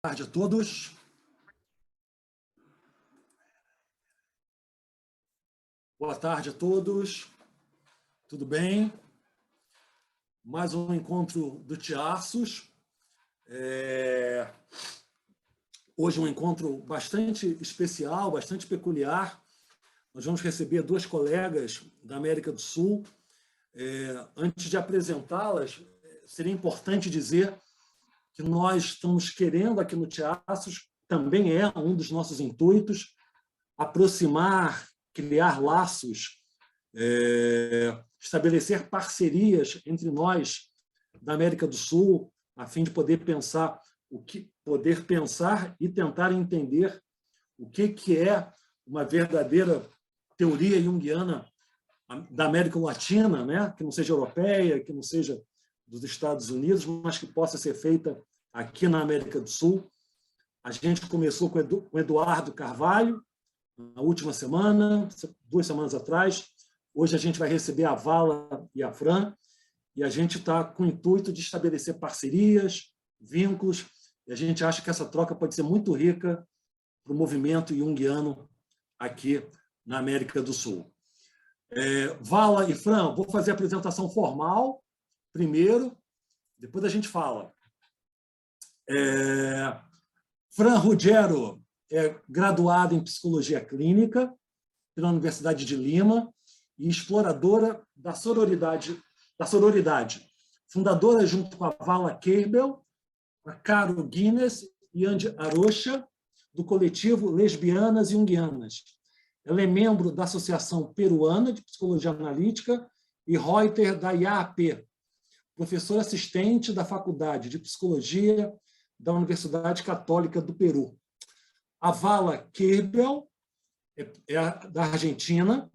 Boa tarde a todos. Boa tarde a todos. Tudo bem? Mais um encontro do Tiaços. Hoje um encontro bastante especial, bastante peculiar. Nós vamos receber duas colegas da América do Sul. Antes de apresentá-las, seria importante dizer que nós estamos querendo aqui no Tiaços, também é um dos nossos intuitos, aproximar, criar laços, estabelecer parcerias entre nós da América do Sul, a fim de poder pensar e tentar entender o que é uma verdadeira teoria junguiana da América Latina, né? Que não seja europeia, que não seja dos Estados Unidos, mas que possa ser feita aqui na América do Sul. A gente começou com o Eduardo Carvalho, na última semana, 2 semanas atrás. Hoje a gente vai receber a Vala e a Fran, e a gente está com o intuito de estabelecer parcerias, vínculos, e a gente acha que essa troca pode ser muito rica para o movimento junguiano aqui na América do Sul. Vala e Fran, vou fazer a apresentação formal primeiro, depois a gente fala. Fran Ruggiero é graduada em Psicologia Clínica pela Universidade de Lima e exploradora da sororidade, fundadora junto com a Vala Kerbel, a Caro Guinness e Andy Arocha, do coletivo Lesbianas Junguianas. Ela é membro da Associação Peruana de Psicologia Analítica e Reuter da IAAP, professora assistente da Faculdade de Psicologia da Universidade Católica do Peru. A Vala Kerbel é da Argentina,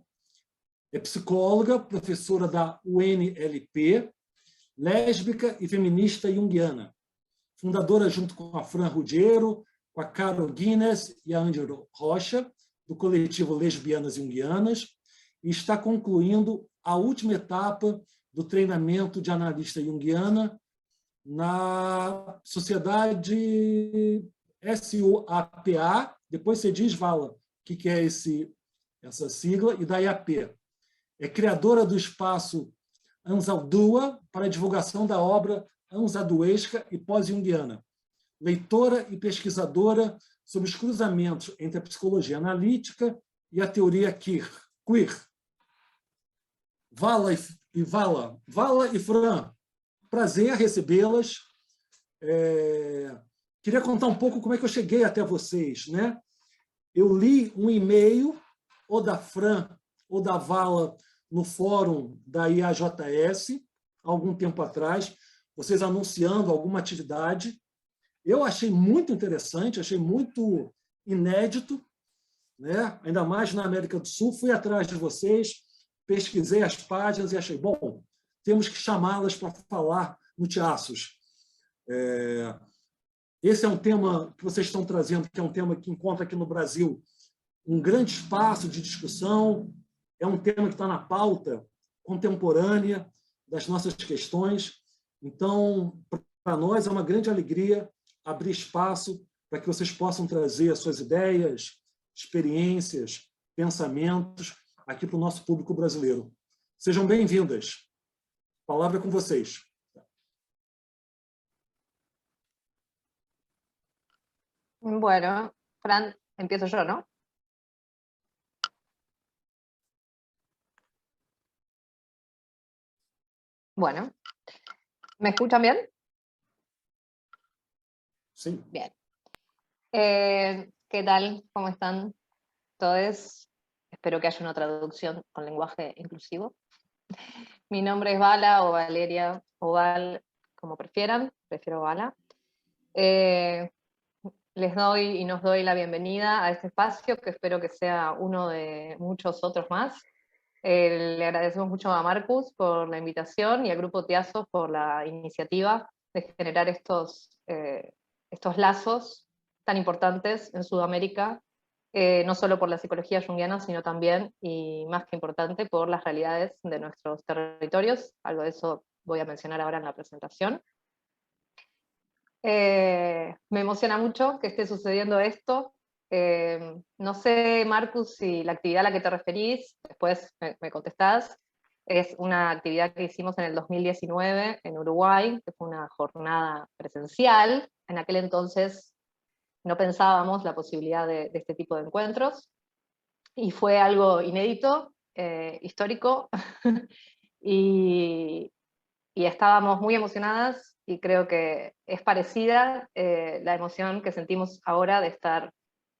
é psicóloga, professora da UNLP, lésbica e feminista junguiana, fundadora junto com a Fran Ruggiero, com a Caro Guinness e a Ângelo Rocha, do coletivo Lesbianas Junguianas, e está concluindo a última etapa do treinamento de analista junguiana na Sociedade SUAPA, depois você diz, Vala, o que é essa sigla, e da IAP. É criadora do espaço Anzaldua para a divulgação da obra anzaduesca e pós-junguiana. Leitora e pesquisadora sobre os cruzamentos entre a psicologia analítica e a teoria queer. Vala e Fran, prazer recebê-las. Queria contar um pouco como é que eu cheguei até vocês, né? Eu li um e-mail, ou da Fran, ou da Vala, no fórum da IAJS, há algum tempo atrás, vocês anunciando alguma atividade. Eu achei muito interessante, achei muito inédito, né? Ainda mais na América do Sul. Fui atrás de vocês, pesquisei as páginas e achei, bom, temos que chamá-las para falar no Tiaços. Esse é um tema que vocês estão trazendo, que é um tema que encontra aqui no Brasil um grande espaço de discussão, é um tema que está na pauta contemporânea das nossas questões. Então, para nós é uma grande alegria abrir espaço para que vocês possam trazer as suas ideias, experiências, pensamentos aqui para o nosso público brasileiro. Sejam bem-vindas. A palavra é com vocês. Bueno, Fran, empiezo yo, ¿no? Bueno, ¿me escuchan bien? Sí. Bien. ¿Qué tal? ¿Cómo están todos? Espero que haya una traducción con lenguaje inclusivo. Mi nombre es Vala o Valeria o Val, como prefieran, prefiero Vala. Les doy y nos doy la bienvenida a este espacio, que espero que sea uno de muchos otros más. Le agradecemos mucho a Marcus por la invitación y al Grupo Tiaços por la iniciativa de generar estos lazos tan importantes en Sudamérica, no solo por la psicología junguiana, sino también, y más que importante, por las realidades de nuestros territorios. Algo de eso voy a mencionar ahora en la presentación. Me emociona mucho que esté sucediendo esto. No sé, Marcus, si la actividad a la que te referís, después me contestás, es una actividad que hicimos en el 2019 en Uruguay, que fue una jornada presencial. En aquel entonces no pensábamos la posibilidad de este tipo de encuentros, y fue algo inédito, histórico, y, y estábamos muy emocionadas, y creo que es parecida la emoción que sentimos ahora de estar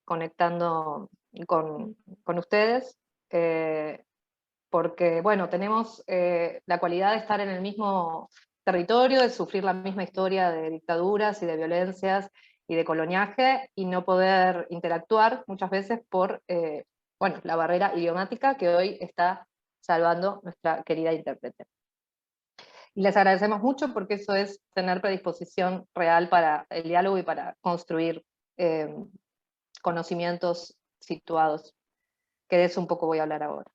conectando con ustedes, porque, bueno, tenemos la cualidad de estar en el mismo territorio, de sufrir la misma historia de dictaduras y de violencias y de coloniaje, y no poder interactuar muchas veces por, bueno, la barrera idiomática que hoy está salvando nuestra querida intérprete. Y les agradecemos mucho, porque eso es tener predisposición real para el diálogo y para construir eh, conocimientos situados, que de eso un poco voy a hablar ahora.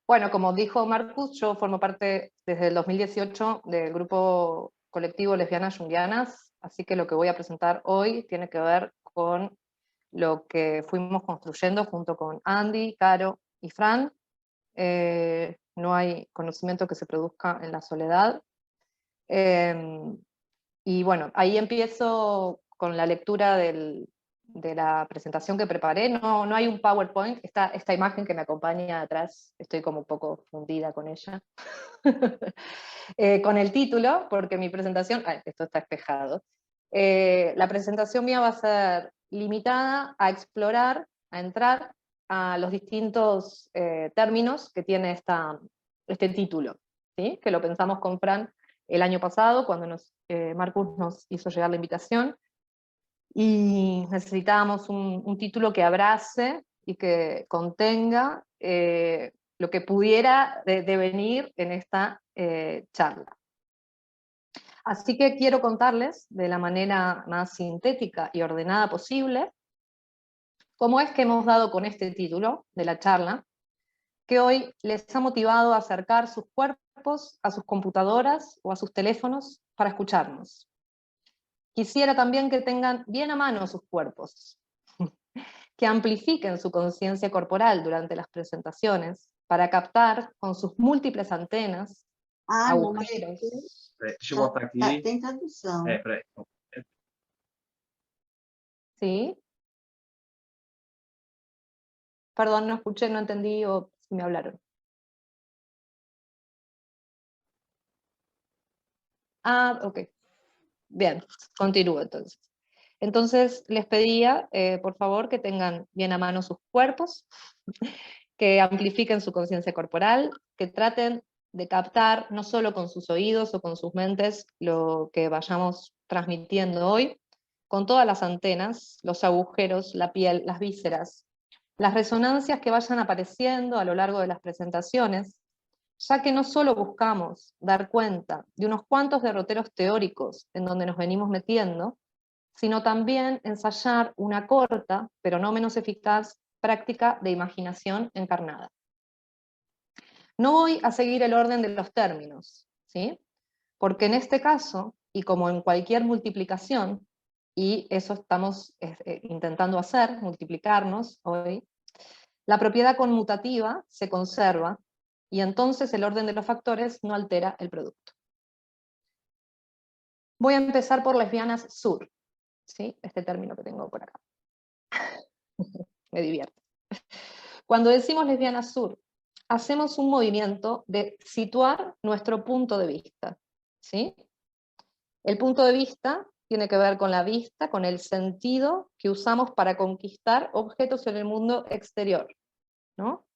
Bueno, como dijo Marcus, yo formo parte desde el 2018 del grupo colectivo Lesbianas Junguianas, así que lo que voy a presentar hoy tiene que ver con lo que fuimos construyendo junto con Andy, Caro y Fran. No hay conocimiento que se produzca en la soledad. Y bueno, ahí empiezo con la lectura de la presentación que preparé. No hay un PowerPoint, esta imagen que me acompaña atrás, estoy como un poco fundida con ella. Con el título, porque mi presentación, esto está espejado, la presentación mía va a ser limitada a explorar, a entrar a los distintos términos que tiene este título, ¿sí? Que lo pensamos con Fran el año pasado, cuando Marcus nos hizo llegar la invitación, y necesitábamos un título que abrace y que contenga lo que pudiera devenir en esta charla. Así que quiero contarles de la manera más sintética y ordenada posible cómo es que hemos dado con este título de la charla, que hoy les ha motivado a acercar sus cuerpos a sus computadoras o a sus teléfonos para escucharnos. Quisiera también que tengan bien a mano sus cuerpos, que amplifiquen su conciencia corporal durante las presentaciones para captar con sus múltiples antenas, Não, mas agujeros. Deixa eu botar aqui. tem tradução. Peraí. ¿Sí? Perdón, no escuché, no entendí, o si me hablaron. Ok. Bien, continúo entonces. Entonces les pedía, por favor, que tengan bien a mano sus cuerpos, que amplifiquen su conciencia corporal, que traten de captar, no solo con sus oídos o con sus mentes, lo que vayamos transmitiendo hoy, con todas las antenas, los agujeros, la piel, las vísceras, las resonancias que vayan apareciendo a lo largo de las presentaciones, ya que no solo buscamos dar cuenta de unos cuantos derroteros teóricos en donde nos venimos metiendo, sino también ensayar una corta, pero no menos eficaz, práctica de imaginación encarnada. No voy a seguir el orden de los términos, ¿sí? Porque en este caso, y como en cualquier multiplicación, y eso estamos intentando hacer, multiplicarnos hoy, la propiedad conmutativa se conserva, y entonces el orden de los factores no altera el producto. Voy a empezar por lesbianas sur, ¿sí? Este término que tengo por acá. Me divierte. Cuando decimos lesbianas sur, hacemos un movimiento de situar nuestro punto de vista, ¿sí? El punto de vista tiene que ver con la vista, con el sentido que usamos para conquistar objetos en el mundo exterior, ¿no?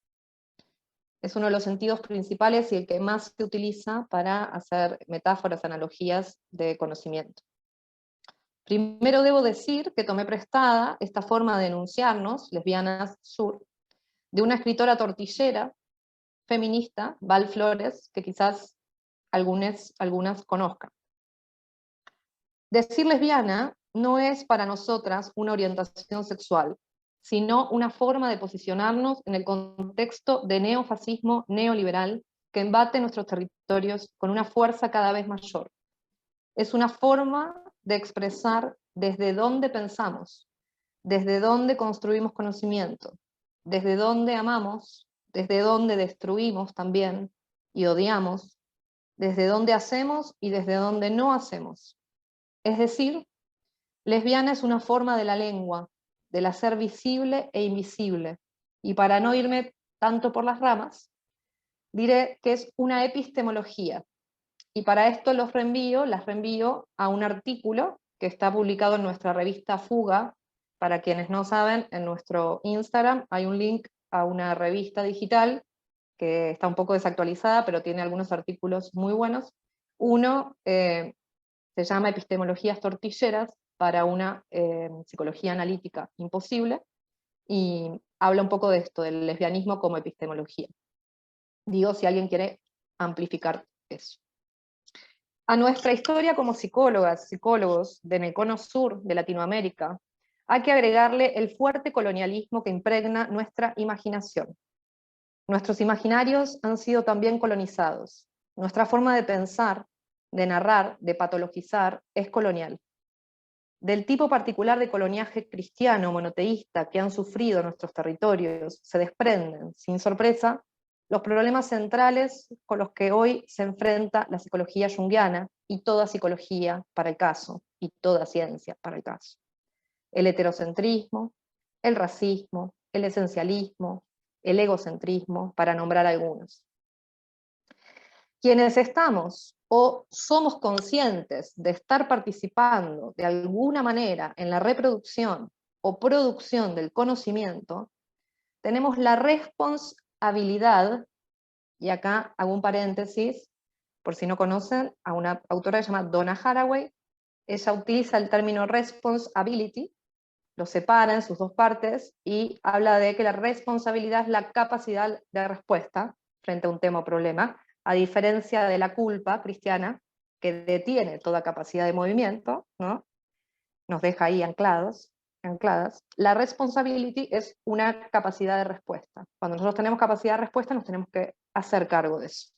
Es uno de los sentidos principales y el que más se utiliza para hacer metáforas, analogías de conocimiento. Primero debo decir que tomé prestada esta forma de enunciarnos, lesbianas sur, de una escritora tortillera, feminista, Val Flores, que quizás algunas conozcan. Decir lesbiana no es para nosotras una orientación sexual, sino una forma de posicionarnos en el contexto de neofascismo neoliberal que embate nuestros territorios con una fuerza cada vez mayor, Es una forma de expresar desde dónde pensamos, desde dónde construimos conocimiento, desde dónde amamos, desde dónde destruimos también y odiamos, desde dónde hacemos y desde dónde no hacemos. Es decir, lesbiana es una forma de la lengua, del hacer visible e invisible. Y para no irme tanto por las ramas, diré que es una epistemología. Y para esto las reenvío a un artículo que está publicado en nuestra revista Fuga. Para quienes no saben, en nuestro Instagram hay un link a una revista digital que está un poco desactualizada, pero tiene algunos artículos muy buenos. Uno se llama Epistemologías tortilleras para una psicología analítica imposible, y habla un poco de esto, del lesbianismo como epistemología. Digo, si alguien quiere amplificar eso. A nuestra historia como psicólogas, psicólogos en el cono sur de Latinoamérica, hay que agregarle el fuerte colonialismo que impregna nuestra imaginación. Nuestros imaginarios han sido también colonizados. Nuestra forma de pensar, de narrar, de patologizar, es colonial. Del tipo particular de coloniaje cristiano monoteísta que han sufrido nuestros territorios, se desprenden, sin sorpresa, los problemas centrales con los que hoy se enfrenta la psicología junguiana y toda psicología para el caso, y toda ciencia para el caso. El heterocentrismo, el racismo, el esencialismo, el egocentrismo, para nombrar algunos. Quienes estamos o somos conscientes de estar participando de alguna manera en la reproducción o producción del conocimiento, tenemos la responsabilidad, y acá hago un paréntesis, por si no conocen, a una autora que se llama Donna Haraway. Ella utiliza el término responsibility, lo separa en sus dos partes, y habla de que la responsabilidad es la capacidad de respuesta frente a un tema o problema, a diferencia de la culpa cristiana, que detiene toda capacidad de movimiento, ¿no? Nos deja ahí ancladas. La responsibility es una capacidad de respuesta. Cuando nosotros tenemos capacidad de respuesta, nos tenemos que hacer cargo de eso.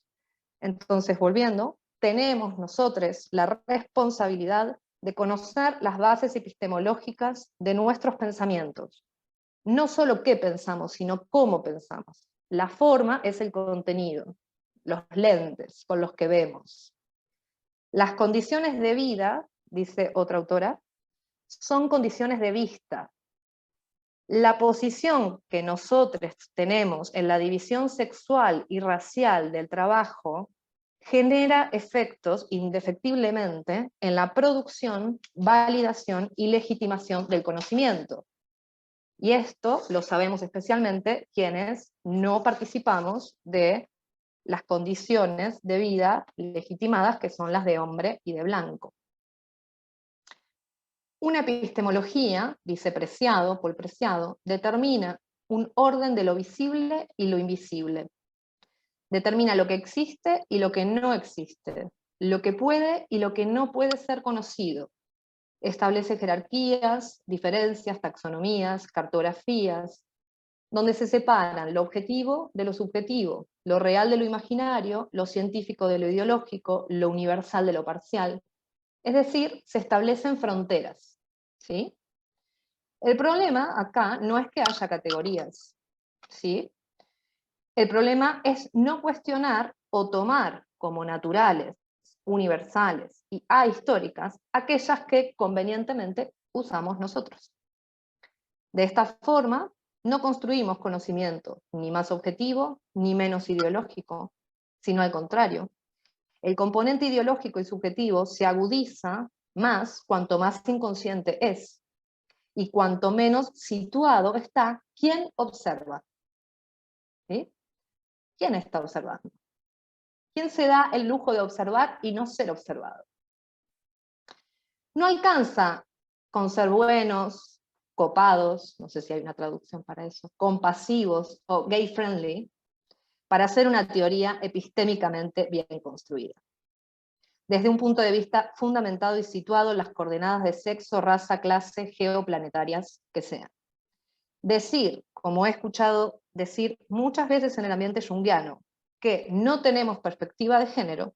Entonces, volviendo, tenemos nosotros la responsabilidad de conocer las bases epistemológicas de nuestros pensamientos. No solo qué pensamos, sino cómo pensamos. La forma es el contenido, los lentes con los que vemos. Las condiciones de vida, dice otra autora, son condiciones de vista. La posición que nosotros tenemos en la división sexual y racial del trabajo genera efectos indefectiblemente en la producción, validación y legitimación del conocimiento. Y esto lo sabemos especialmente quienes no participamos de las condiciones de vida legitimadas, que son las de hombre y de blanco. Una epistemología, dice Paul Preciado, determina un orden de lo visible y lo invisible. Determina lo que existe y lo que no existe, lo que puede y lo que no puede ser conocido. Establece jerarquías, diferencias, taxonomías, cartografías, donde se separan lo objetivo de lo subjetivo, lo real de lo imaginario, lo científico de lo ideológico, lo universal de lo parcial. Es decir, se establecen fronteras, ¿sí? El problema acá no es que haya categorías, ¿sí? El problema es no cuestionar o tomar como naturales, universales y ahistóricas aquellas que convenientemente usamos nosotros. De esta forma, no construimos conocimiento ni más objetivo ni menos ideológico, sino al contrario. El componente ideológico y subjetivo se agudiza más cuanto más inconsciente es, y cuanto menos situado está quien observa. ¿Sí? ¿Quién está observando? ¿Quién se da el lujo de observar y no ser observado? No alcanza con ser buenos, copados, no sé si hay una traducción para eso, compasivos o gay friendly, para hacer una teoría epistémicamente bien construida. Desde un punto de vista fundamentado y situado en las coordenadas de sexo, raza, clase, geoplanetarias que sean. Decir, como he escuchado decir muchas veces en el ambiente junguiano, que no tenemos perspectiva de género,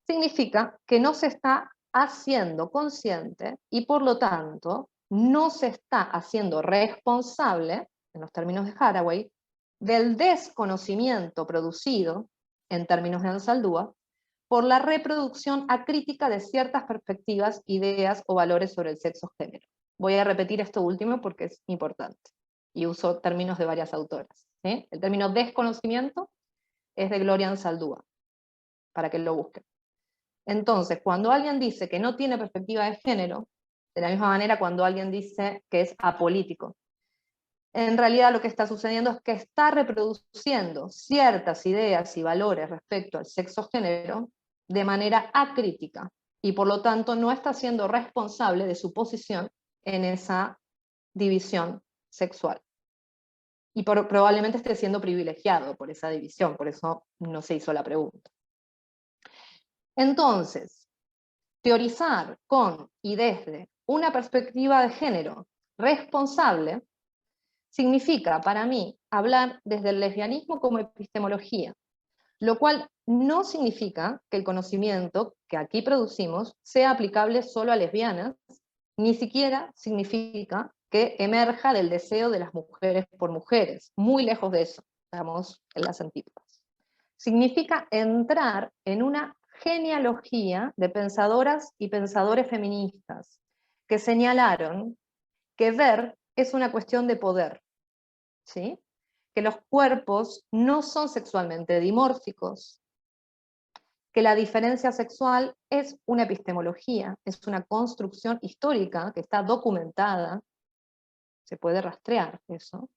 significa que no se está haciendo consciente y por lo tanto no se está haciendo responsable, en los términos de Haraway, del desconocimiento producido, en términos de Anzaldúa, por la reproducción acrítica de ciertas perspectivas, ideas o valores sobre el sexo-género. Voy a repetir esto último porque es importante, y uso términos de varias autoras. ¿Sí? El término desconocimiento es de Gloria Anzaldúa, para que lo busquen. Entonces, cuando alguien dice que no tiene perspectiva de género, de la misma manera cuando alguien dice que es apolítico, en realidad lo que está sucediendo es que está reproduciendo ciertas ideas y valores respecto al sexo-género de manera acrítica, y por lo tanto no está siendo responsable de su posición en esa división sexual. Y probablemente esté siendo privilegiado por esa división, por eso no se hizo la pregunta. Entonces, teorizar con y desde una perspectiva de género responsable significa para mí hablar desde el lesbianismo como epistemología, lo cual no significa que el conocimiento que aquí producimos sea aplicable solo a lesbianas, ni siquiera significa que emerja del deseo de las mujeres por mujeres, muy lejos de eso, estamos en las antípodas. Significa entrar en una genealogía de pensadoras y pensadores feministas que señalaron que ver es una cuestión de poder, ¿sí? Que los cuerpos no son sexualmente dimórficos, que la diferencia sexual es una epistemología, es una construcción histórica que está documentada, se puede rastrear eso,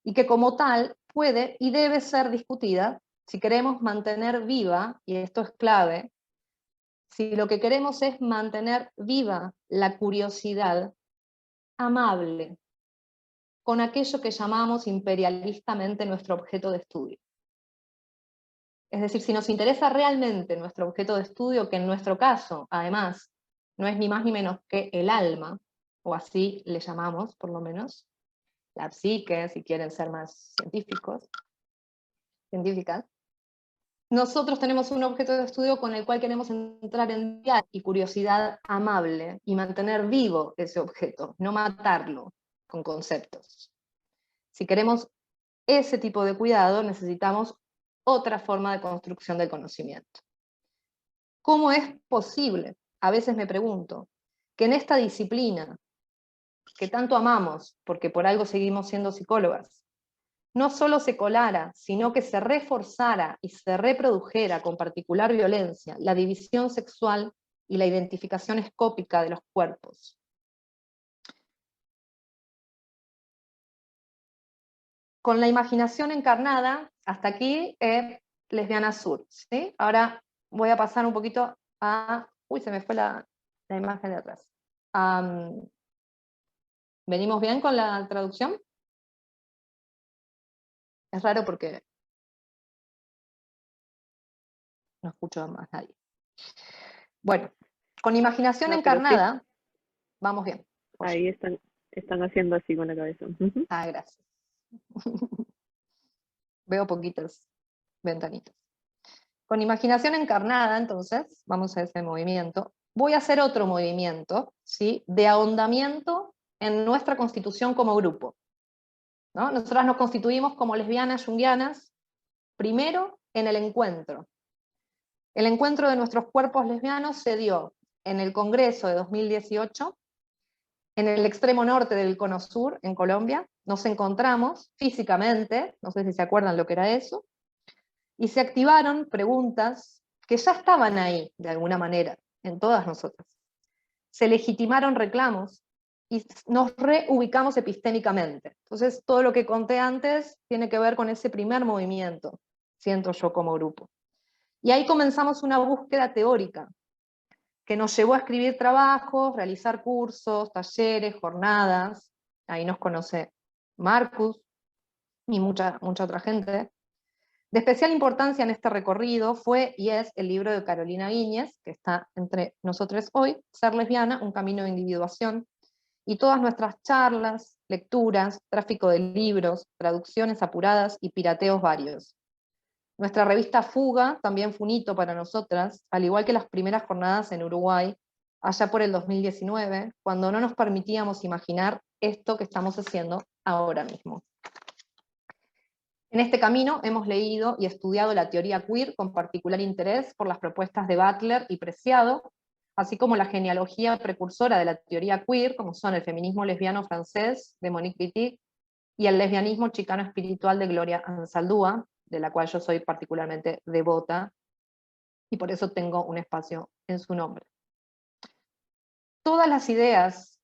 y que como tal puede y debe ser discutida si queremos mantener viva, y esto es clave, si lo que queremos es mantener viva la curiosidad amable con aquello que llamamos imperialistamente nuestro objeto de estudio. Es decir, si nos interesa realmente nuestro objeto de estudio, que en nuestro caso, además, no es ni más ni menos que el alma, o así le llamamos, por lo menos, la psique, si quieren ser más científicas, nosotros tenemos un objeto de estudio con el cual queremos entrar en diálogo y curiosidad amable, y mantener vivo ese objeto, no matarlo con conceptos. Si queremos ese tipo de cuidado, necesitamos otra forma de construcción del conocimiento. ¿Cómo es posible? A veces me pregunto, que en esta disciplina, que tanto amamos, porque por algo seguimos siendo psicólogas, no solo se colara, sino que se reforzara y se reprodujera con particular violencia la división sexual y la identificación escópica de los cuerpos. Con la imaginación encarnada, hasta aquí Lesbiana Sur, ¿sí? Ahora voy a pasar un poquito a... Uy, se me fue la imagen de atrás. ¿Venimos bien con la traducción? Es raro porque no escucho a más nadie. Bueno, con imaginación encarnada, sí. Vamos bien. Ahí están haciendo así con la cabeza. Ah, gracias. Veo poquitas ventanitas. Con imaginación encarnada, entonces, vamos a ese movimiento. Voy a hacer otro movimiento, ¿sí? De ahondamiento en nuestra constitución como grupo, ¿no? Nosotras nos constituimos como lesbianas junguianas, primero en el encuentro. El encuentro de nuestros cuerpos lesbianos se dio en el Congreso de 2018, en el extremo norte del Cono Sur, en Colombia. Nos encontramos físicamente, no sé si se acuerdan lo que era eso, y se activaron preguntas que ya estaban ahí, de alguna manera, en todas nosotras. Se legitimaron reclamos y nos reubicamos epistémicamente. Entonces, todo lo que conté antes tiene que ver con ese primer movimiento, siento yo como grupo. Y ahí comenzamos una búsqueda teórica, que nos llevó a escribir trabajos, realizar cursos, talleres, jornadas. Ahí nos conoce Marcus y mucha otra gente. De especial importancia en este recorrido fue y es el libro de Carolina Guíñez, que está entre nosotros hoy, Ser lesbiana, un camino de individuación, y todas nuestras charlas, lecturas, tráfico de libros, traducciones apuradas y pirateos varios. Nuestra revista Fuga también fue un hito para nosotras, al igual que las primeras jornadas en Uruguay, allá por el 2019, cuando no nos permitíamos imaginar esto que estamos haciendo ahora mismo. En este camino hemos leído y estudiado la teoría queer con particular interés por las propuestas de Butler y Preciado, así como la genealogía precursora de la teoría queer, como son el feminismo lesbiano francés de Monique Wittig y el lesbianismo chicano espiritual de Gloria Anzaldúa, de la cual yo soy particularmente devota, y por eso tengo un espacio en su nombre. Todas las ideas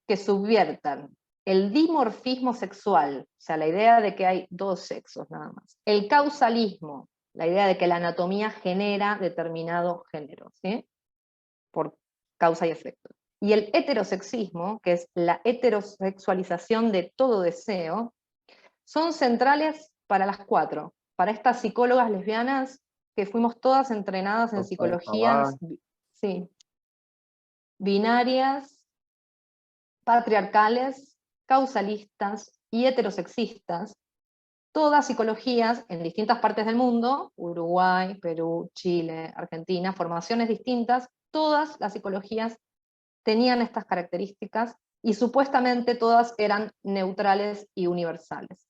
que subviertan el dimorfismo sexual, o sea, la idea de que hay dos sexos nada más, el causalismo, la idea de que la anatomía genera determinado género, ¿sí? Por causa y efecto, y el heterosexismo, que es la heterosexualización de todo deseo, son centrales para las cuatro, para estas psicólogas lesbianas que fuimos todas entrenadas en psicologías, sí, binarias, patriarcales, causalistas y heterosexistas, todas psicologías en distintas partes del mundo, Uruguay, Perú, Chile, Argentina, formaciones distintas, todas las psicologías tenían estas características y supuestamente todas eran neutrales y universales.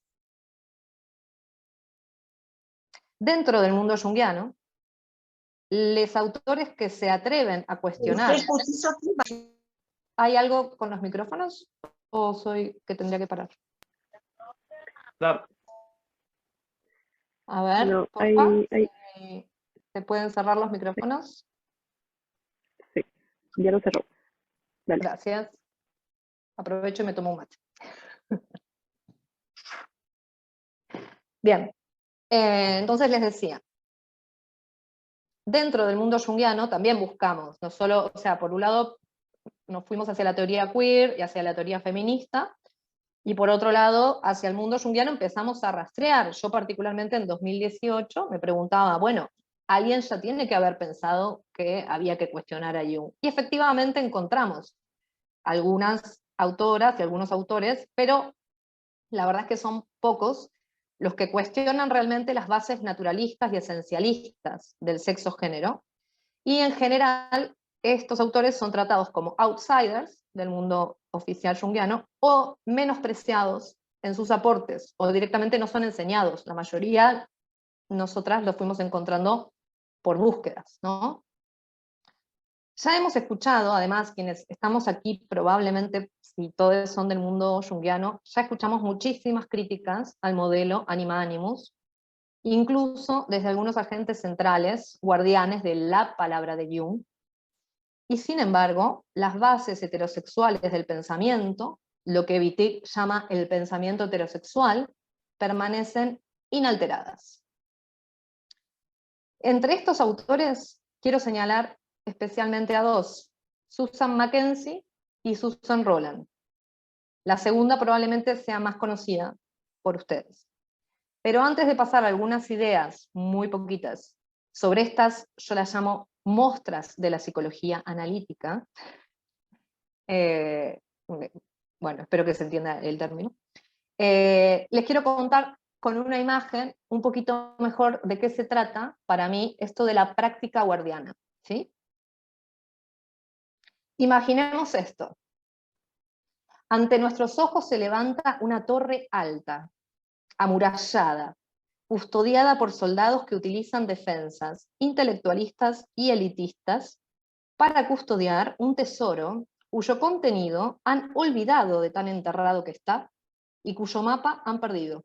Dentro del mundo junguiano, los autores que se atreven a cuestionar... ¿Hay algo con los micrófonos? ¿O soy que tendría que parar? Claro. A ver, No, porfa, ¿se pueden cerrar los micrófonos? Sí, ya lo cerró. Dale. Gracias. Aprovecho y me tomo un mate. Bien, entonces les decía, dentro del mundo junguiano también buscamos, no solo, o sea, por un lado nos fuimos hacia la teoría queer y hacia la teoría feminista, y por otro lado, hacia el mundo junguiano empezamos a rastrear. Yo particularmente en 2018 me preguntaba, bueno, alguien ya tiene que haber pensado que había que cuestionar a Jung. Y efectivamente encontramos algunas autoras y algunos autores, pero la verdad es que son pocos los que cuestionan realmente las bases naturalistas y esencialistas del sexo-género. Y en general, estos autores son tratados como outsiders del mundo oficial junguiano o menospreciados en sus aportes, o directamente no son enseñados. La mayoría, nosotras los fuimos encontrando por búsquedas, ¿no? Ya hemos escuchado, además, quienes estamos aquí probablemente, si todos son del mundo junguiano, ya escuchamos muchísimas críticas al modelo Anima Animus, incluso desde algunos agentes centrales, guardianes de la palabra de Jung. Y sin embargo, las bases heterosexuales del pensamiento, lo que Wittig llama el pensamiento heterosexual, permanecen inalteradas. Entre estos autores quiero señalar especialmente a dos, Susan Mackenzie y Susan Roland. La segunda probablemente sea más conocida por ustedes. Pero antes de pasar algunas ideas, muy poquitas, sobre estas, yo las llamo mostras de la psicología analítica, bueno, espero que se entienda el término, les quiero contar con una imagen un poquito mejor de qué se trata, para mí, esto de la práctica guardiana, ¿sí? Imaginemos esto. Ante nuestros ojos se levanta una torre alta, amurallada, custodiada por soldados que utilizan defensas intelectualistas y elitistas para custodiar un tesoro cuyo contenido han olvidado de tan enterrado que está y cuyo mapa han perdido.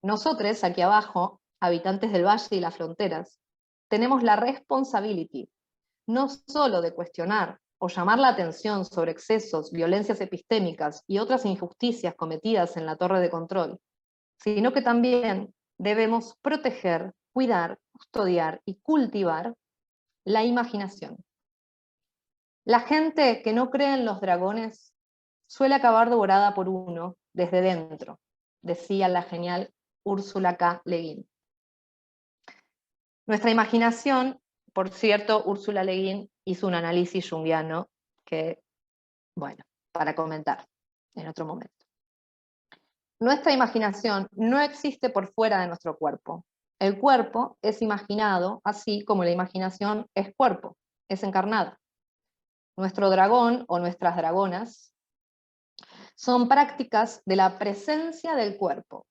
Nosotros, aquí abajo, habitantes del valle y las fronteras, tenemos la responsabilidad no solo de cuestionar o llamar la atención sobre excesos, violencias epistémicas y otras injusticias cometidas en la torre de control, sino que también debemos proteger, cuidar, custodiar y cultivar la imaginación. La gente que no cree en los dragones suele acabar devorada por uno desde dentro, decía la genial Ursula K. Le Guin. Nuestra imaginación, por cierto, Ursula Le Guin hizo un análisis junguiano que, bueno, para comentar en otro momento. Nuestra imaginación no existe por fuera de nuestro cuerpo. El cuerpo es imaginado, así como la imaginación es cuerpo, es encarnada. Nuestro dragón o nuestras dragonas son prácticas de la presencia del cuerpo,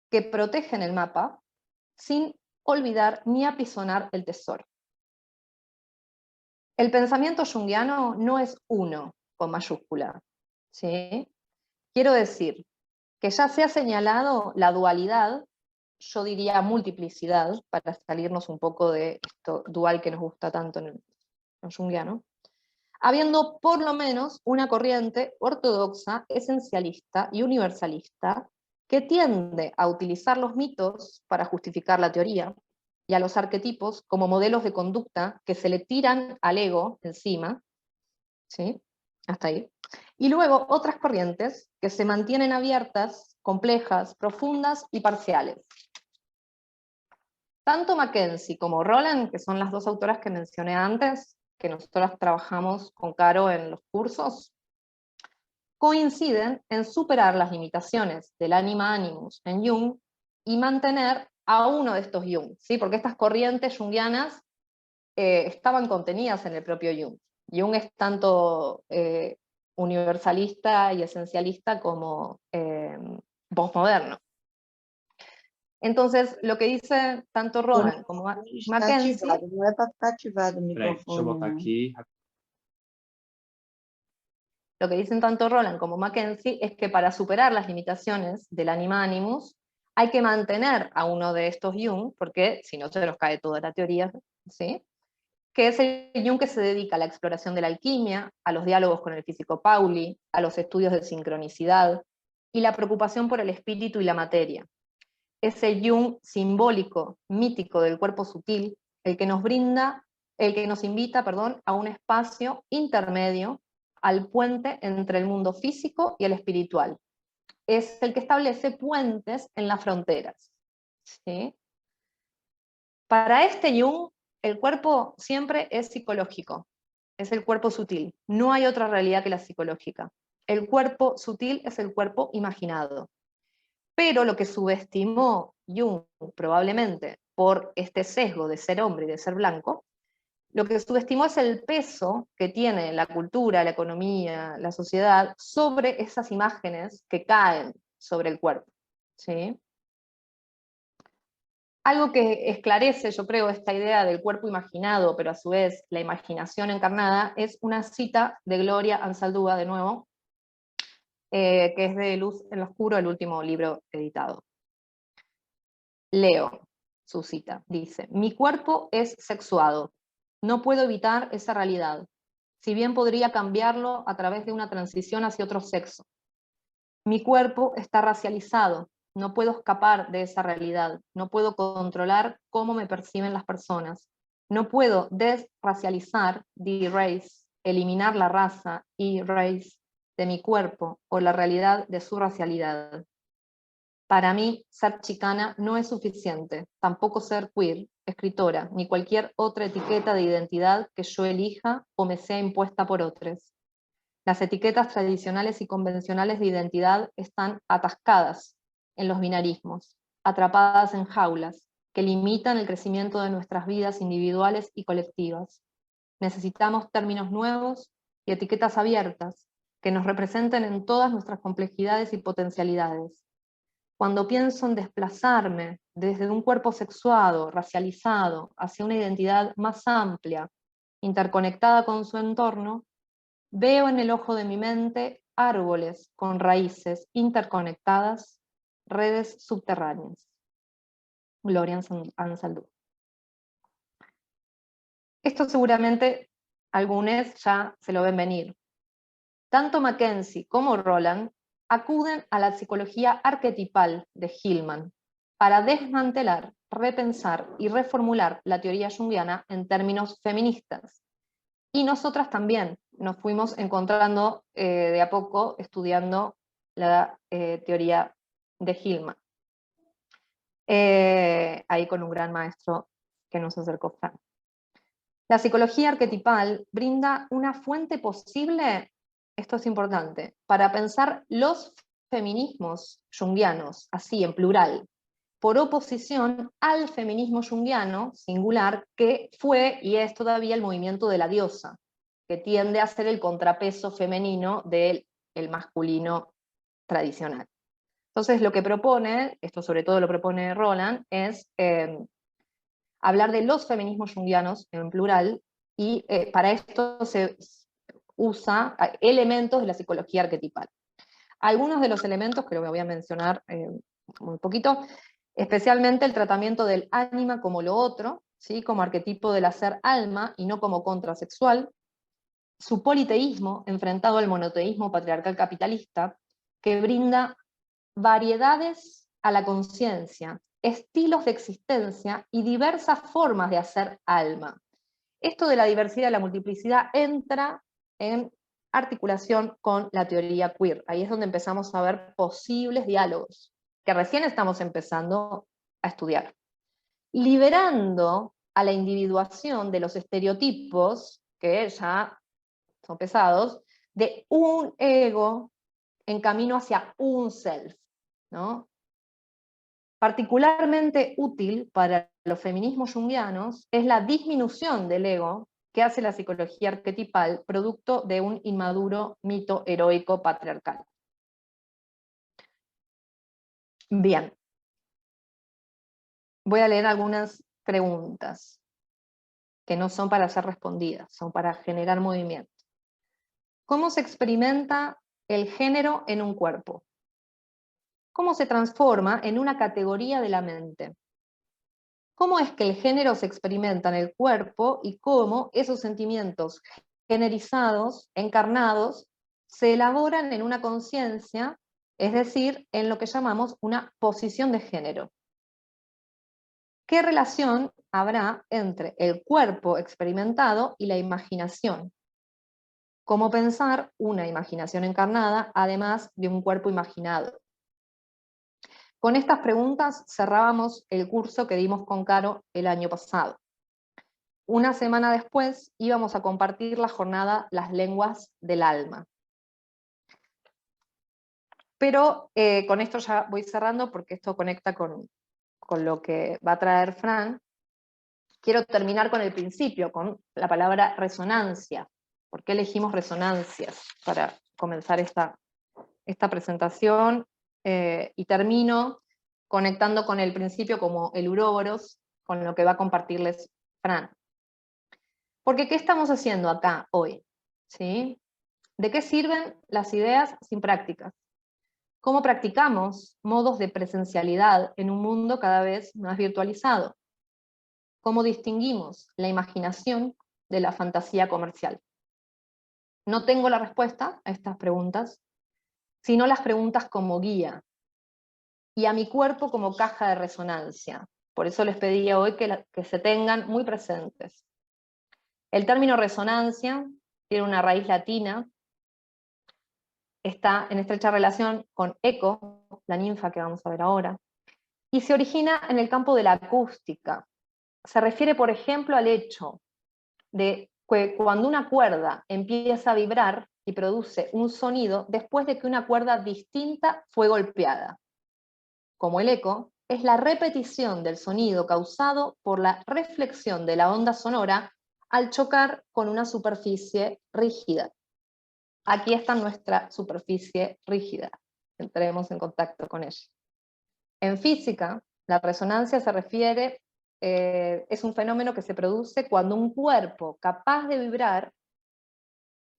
que protegen el mapa sin olvidar ni apisonar el tesoro. El pensamiento junguiano no es uno, con mayúscula, ¿sí? Quiero decir que ya se ha señalado la dualidad, yo diría multiplicidad, para salirnos un poco de esto dual que nos gusta tanto en el junguiano, habiendo por lo menos una corriente ortodoxa, esencialista y universalista que tiende a utilizar los mitos para justificar la teoría y a los arquetipos como modelos de conducta que se le tiran al ego encima, ¿sí? Hasta ahí. Y luego otras corrientes que se mantienen abiertas, complejas, profundas y parciales. Tanto Mackenzie como Roland, que son las dos autoras que mencioné antes, que nosotras trabajamos con Caro en los cursos, coinciden en superar las limitaciones del anima animus en Jung y mantener a uno de estos Jung, ¿sí? Porque estas corrientes junguianas estaban contenidas en el propio Jung. Jung es tanto universalista y esencialista como postmoderno. Entonces, lo que dice tanto Roland como Mackenzie... Não é para ficar ativado o Peraí, deixa eu microfone, botar não. aqui. Lo que dicen tanto Roland como Mackenzie es que para superar las limitaciones del anima animus hay que mantener a uno de estos Jung, porque si no se nos cae toda la teoría, ¿sí? Que es el Jung que se dedica a la exploración de la alquimia, a los diálogos con el físico Pauli, a los estudios de sincronicidad y la preocupación por el espíritu y la materia. Ese Jung simbólico, mítico del cuerpo sutil, el que nos invita, a un espacio intermedio, al puente entre el mundo físico y el espiritual. Es el que establece puentes en las fronteras, ¿sí? Para este Jung, el cuerpo siempre es psicológico, es el cuerpo sutil. No hay otra realidad que la psicológica. El cuerpo sutil es el cuerpo imaginado. Pero lo que subestimó Jung, probablemente por este sesgo de ser hombre y de ser blanco, lo que subestimó es el peso que tiene la cultura, la economía, la sociedad sobre esas imágenes que caen sobre el cuerpo, ¿sí? Algo que esclarece, yo creo, esta idea del cuerpo imaginado, pero a su vez la imaginación encarnada, es una cita de Gloria Anzaldúa, de nuevo, que es de Luz en lo Oscuro, el último libro editado. Leo su cita, dice: mi cuerpo es sexuado, no puedo evitar esa realidad, si bien podría cambiarlo a través de una transición hacia otro sexo. Mi cuerpo está racializado, no puedo escapar de esa realidad, no puedo controlar cómo me perciben las personas, no puedo desracializar, de-race, eliminar la raza, e-race, de mi cuerpo o la realidad de su racialidad. Para mí, ser chicana no es suficiente, tampoco ser queer, escritora, ni cualquier otra etiqueta de identidad que yo elija o me sea impuesta por otros. Las etiquetas tradicionales y convencionales de identidad están atascadas en los binarismos, atrapadas en jaulas, que limitan el crecimiento de nuestras vidas individuales y colectivas. Necesitamos términos nuevos y etiquetas abiertas, que nos representen en todas nuestras complejidades y potencialidades. Cuando pienso en desplazarme desde un cuerpo sexuado, racializado, hacia una identidad más amplia, interconectada con su entorno, veo en el ojo de mi mente árboles con raíces interconectadas, redes subterráneas. Gloria Anzaldúa. Esto seguramente algunos ya se lo ven venir. Tanto Mackenzie como Roland acuden a la psicología arquetipal de Hillman para desmantelar, repensar y reformular la teoría junguiana en términos feministas. Y nosotras también nos fuimos encontrando de a poco estudiando la teoría de Hillman. Ahí con un gran maestro que nos acercó, Fran. La psicología arquetipal brinda una fuente posible, esto es importante, para pensar los feminismos junguianos, así en plural, por oposición al feminismo junguiano, singular, que fue y es todavía el movimiento de la diosa, que tiende a ser el contrapeso femenino del masculino tradicional. Entonces lo que propone, esto sobre todo lo propone Roland, es hablar de los feminismos junguianos en plural, y para esto se usa elementos de la psicología arquetipal. Algunos de los elementos que lo voy a mencionar muy poquito, especialmente el tratamiento del ánima como lo otro, ¿sí? Como arquetipo del hacer alma y no como contrasexual, su politeísmo enfrentado al monoteísmo patriarcal capitalista, que brinda variedades a la conciencia, estilos de existencia y diversas formas de hacer alma. Esto de la diversidad y la multiplicidad entra en articulación con la teoría queer. Ahí es donde empezamos a ver posibles diálogos, que recién estamos empezando a estudiar. Liberando a la individuación de los estereotipos, que ya son pesados, de un ego en camino hacia un self, ¿no? Particularmente útil para los feminismos junguianos es la disminución del ego que hace la psicología arquetipal, producto de un inmaduro mito heroico patriarcal. Bien. Voy a leer algunas preguntas que no son para ser respondidas, son para generar movimiento. ¿Cómo se experimenta el género en un cuerpo? ¿Cómo se transforma en una categoría de la mente? ¿Cómo es que el género se experimenta en el cuerpo y cómo esos sentimientos generizados, encarnados, se elaboran en una conciencia, es decir, en lo que llamamos una posición de género? ¿Qué relación habrá entre el cuerpo experimentado y la imaginación? ¿Cómo pensar una imaginación encarnada además de un cuerpo imaginado? Con estas preguntas cerrábamos el curso que dimos con Caro el año pasado. Una semana después íbamos a compartir la jornada Las lenguas del alma. Pero con esto ya voy cerrando porque esto conecta con lo que va a traer Fran. Quiero terminar con el principio, con la palabra resonancia. ¿Por qué elegimos resonancias para comenzar esta presentación? Y termino conectando con el principio como el uróboros, con lo que va a compartirles Fran. Porque ¿qué estamos haciendo acá hoy? ¿Sí? ¿De qué sirven las ideas sin prácticas? ¿Cómo practicamos modos de presencialidad en un mundo cada vez más virtualizado? ¿Cómo distinguimos la imaginación de la fantasía comercial? No tengo la respuesta a estas preguntas, sino las preguntas como guía, y a mi cuerpo como caja de resonancia. Por eso les pedí hoy que se tengan muy presentes. El término resonancia tiene una raíz latina, está en estrecha relación con eco, la ninfa que vamos a ver ahora, y se origina en el campo de la acústica. Se refiere, por ejemplo, al hecho de que cuando una cuerda empieza a vibrar y produce un sonido después de que una cuerda distinta fue golpeada. Como el eco, es la repetición del sonido causado por la reflexión de la onda sonora al chocar con una superficie rígida. Aquí está nuestra superficie rígida. Entremos en contacto con ella. En física, la resonancia se refiere, es un fenómeno que se produce cuando un cuerpo capaz de vibrar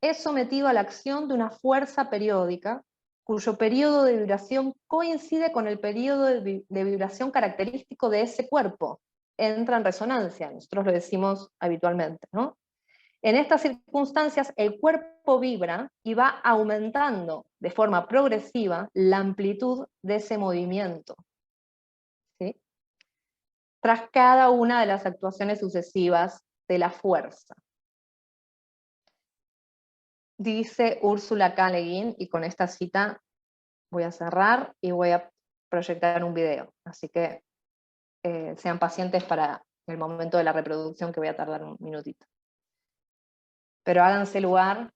es sometido a la acción de una fuerza periódica cuyo periodo de vibración coincide con el periodo de vibración característico de ese cuerpo. Entra en resonancia, nosotros lo decimos habitualmente, ¿no? En estas circunstancias, el cuerpo vibra y va aumentando de forma progresiva la amplitud de ese movimiento, ¿sí? Tras cada una de las actuaciones sucesivas de la fuerza. Dice Úrsula K. Le Guin, y con esta cita voy a cerrar y voy a proyectar un video. Así que sean pacientes para el momento de la reproducción, que voy a tardar un minutito. Pero háganse lugar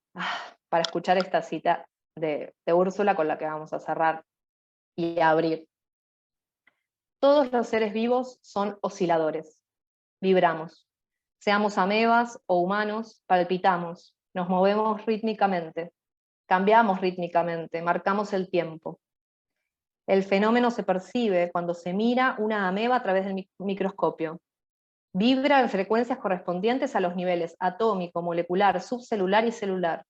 para escuchar esta cita de Úrsula con la que vamos a cerrar y abrir. Todos los seres vivos son osciladores. Vibramos. Seamos amebas o humanos, palpitamos, nos movemos rítmicamente, cambiamos rítmicamente, marcamos el tiempo. El fenómeno se percibe cuando se mira una ameba a través del microscopio. Vibra en frecuencias correspondientes a los niveles atómico, molecular, subcelular y celular.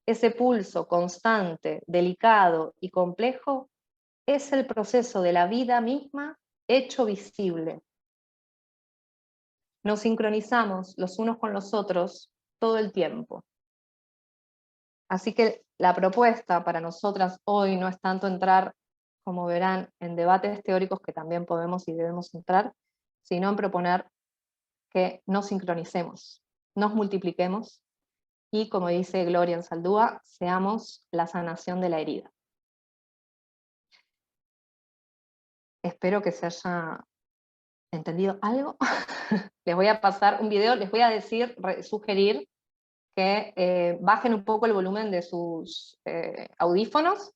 Ese pulso constante, delicado y complejo es el proceso de la vida misma hecho visible. Nos sincronizamos los unos con los otros todo el tiempo. Así que la propuesta para nosotras hoy no es tanto entrar, como verán, en debates teóricos que también podemos y debemos entrar, sino en proponer que nos sincronicemos, nos multipliquemos y, como dice Gloria en Saldúa, seamos la sanación de la herida. Espero que se haya entendido algo. Les voy a pasar un video, les voy a decir, sugerir que bajen un poco el volumen de sus audífonos,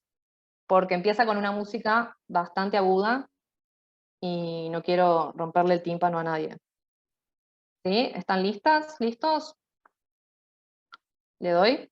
porque empieza con una música bastante aguda y no quiero romperle el tímpano a nadie. ¿Sí? ¿Están listas? ¿Listos? ¿Le doy?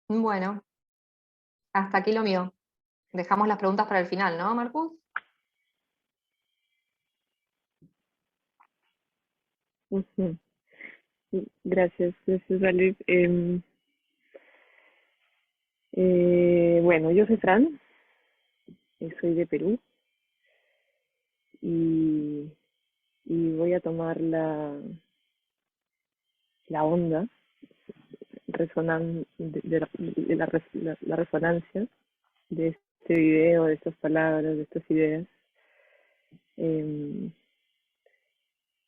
Bueno, hasta aquí lo mío. Dejamos las preguntas para el final, ¿no, Marcus? Ujú. Gracias, gracias, Ale. Bueno, yo soy Fran, soy de Perú y voy a tomar la onda la resonancia de este video, de estas palabras, de estas ideas,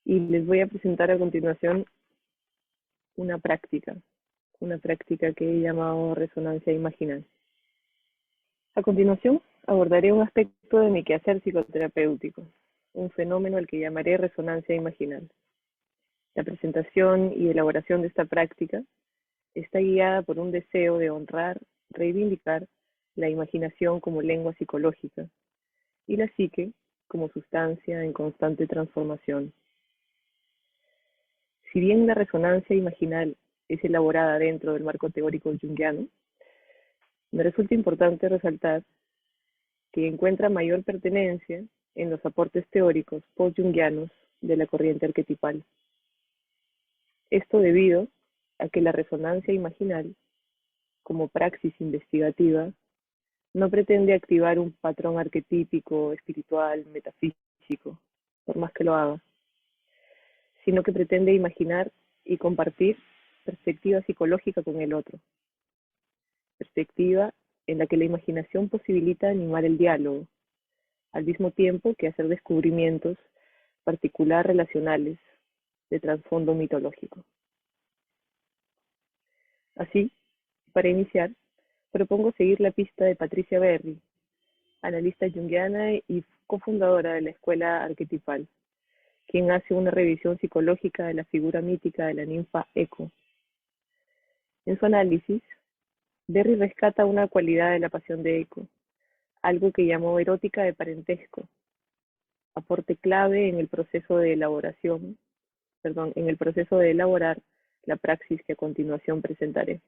Y les voy a presentar a continuación una práctica que he llamado resonancia imaginal. A continuación, abordaré un aspecto de mi quehacer psicoterapéutico, un fenómeno al que llamaré resonancia imaginal. La presentación y elaboración de esta práctica está guiada por un deseo de honrar, reivindicar la imaginación como lengua psicológica y la psique como sustancia en constante transformación. Si bien la resonancia imaginal es elaborada dentro del marco teórico junguiano, me resulta importante resaltar que encuentra mayor pertenencia en los aportes teóricos post-junguianos de la corriente arquetipal. Esto debido a que la resonancia imaginal, como praxis investigativa, no pretende activar un patrón arquetípico, espiritual, metafísico, por más que lo haga, sino que pretende imaginar y compartir perspectiva psicológica con el otro, perspectiva en la que la imaginación posibilita animar el diálogo, al mismo tiempo que hacer descubrimientos particular relacionales de trasfondo mitológico. Así, para iniciar, propongo seguir la pista de Patricia Berry, analista junguiana y cofundadora de la Escuela Arquetipal, quien hace una revisión psicológica de la figura mítica de la ninfa Eco. En su análisis, Berry rescata una cualidad de la pasión de Eco, algo que llamó erótica de parentesco, aporte clave en el proceso de elaborar la praxis que a continuación presentaré.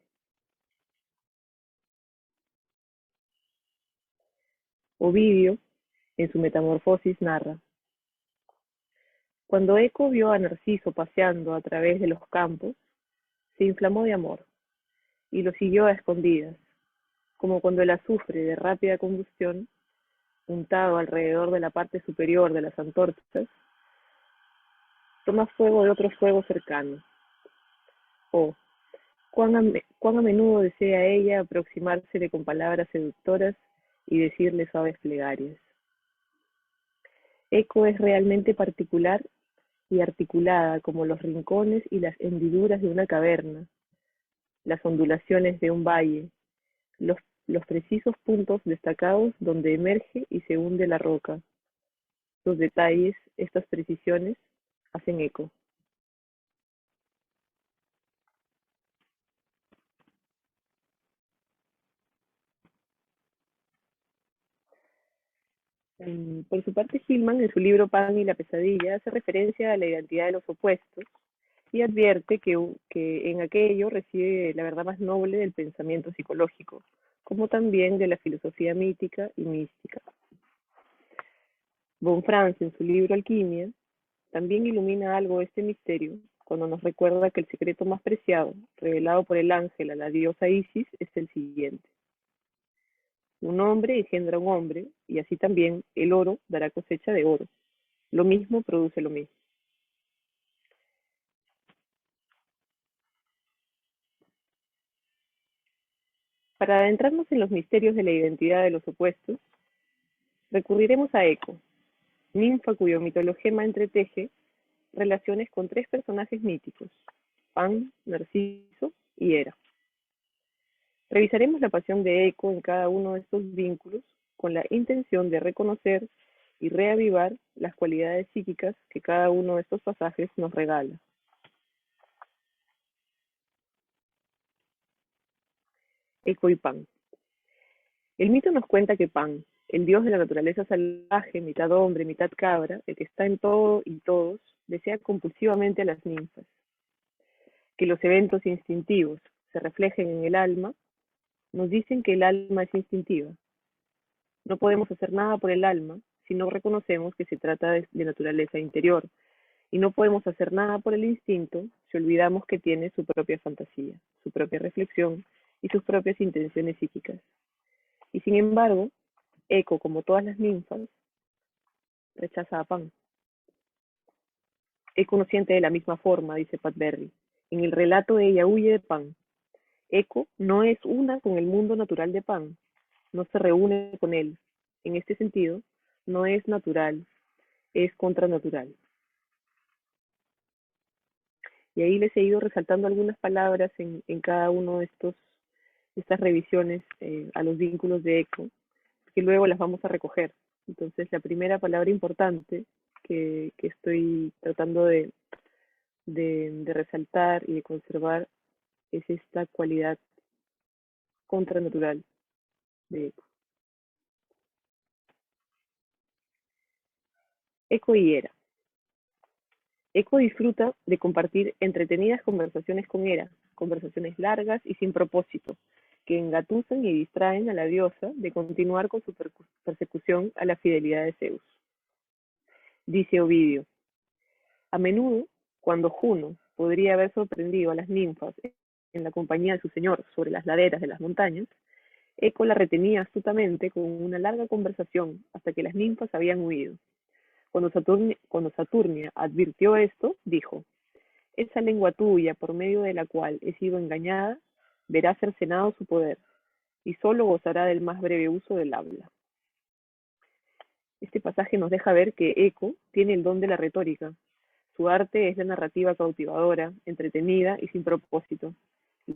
Ovidio, en su Metamorfosis, narra: cuando Eco vio a Narciso paseando a través de los campos, se inflamó de amor y lo siguió a escondidas, como cuando el azufre de rápida combustión, untado alrededor de la parte superior de las antorchas, toma fuego de otro fuego cercano. O, cuán a menudo desea ella aproximársele con palabras seductoras y decirle suaves plegarias. Eco es realmente particular y articulada como los rincones y las hendiduras de una caverna, las ondulaciones de un valle, los precisos puntos destacados donde emerge y se hunde la roca. Los detalles, estas precisiones, hacen eco. Por su parte, Hillman, en su libro Pan y la pesadilla, hace referencia a la identidad de los opuestos y advierte que en aquello reside la verdad más noble del pensamiento psicológico, como también de la filosofía mítica y mística. Von Franz, en su libro Alquimia, también ilumina algo este misterio cuando nos recuerda que el secreto más preciado, revelado por el ángel a la diosa Isis, es el siguiente: un hombre engendra un hombre, y así también el oro dará cosecha de oro. Lo mismo produce lo mismo. Para adentrarnos en los misterios de la identidad de los opuestos, recurriremos a Eco, ninfa cuyo mitologema entreteje relaciones con tres personajes míticos: Pan, Narciso y Hera. Revisaremos la pasión de Eco en cada uno de estos vínculos con la intención de reconocer y reavivar las cualidades psíquicas que cada uno de estos pasajes nos regala. Eco y Pan. El mito nos cuenta que Pan, el dios de la naturaleza salvaje, mitad hombre, mitad cabra, el que está en todo y todos, desea compulsivamente a las ninfas. Que los eventos instintivos se reflejen en el alma, nos dicen que el alma es instintiva. No podemos hacer nada por el alma si no reconocemos que se trata de naturaleza interior, y no podemos hacer nada por el instinto si olvidamos que tiene su propia fantasía, su propia reflexión y sus propias intenciones psíquicas. Y sin embargo, Eco, como todas las ninfas, rechaza a Pan. Eco no siente de la misma forma, dice Pat Berry. En el relato ella huye de Pan. Eco no es una con el mundo natural de Pan, no se reúne con él. En este sentido, no es natural, es contranatural. Y ahí les he ido resaltando algunas palabras en cada uno de estas revisiones a los vínculos de eco, que luego las vamos a recoger. Entonces, la primera palabra importante que estoy tratando de resaltar y de conservar es esta cualidad contranatural de eco. Eco y Hera. Eco disfruta de compartir entretenidas conversaciones con Hera, conversaciones largas y sin propósito, que engatusan y distraen a la diosa de continuar con su persecución a la fidelidad de Zeus. Dice Ovidio: a menudo, cuando Juno podría haber sorprendido a las ninfas en la compañía de su señor sobre las laderas de las montañas, Eco la retenía astutamente con una larga conversación hasta que las ninfas habían huido. Cuando Saturnia advirtió esto, dijo: esa lengua tuya, por medio de la cual he sido engañada, verá cercenado su poder, y solo gozará del más breve uso del habla. Este pasaje nos deja ver que Eco tiene el don de la retórica. Su arte es la narrativa cautivadora, entretenida y sin propósito,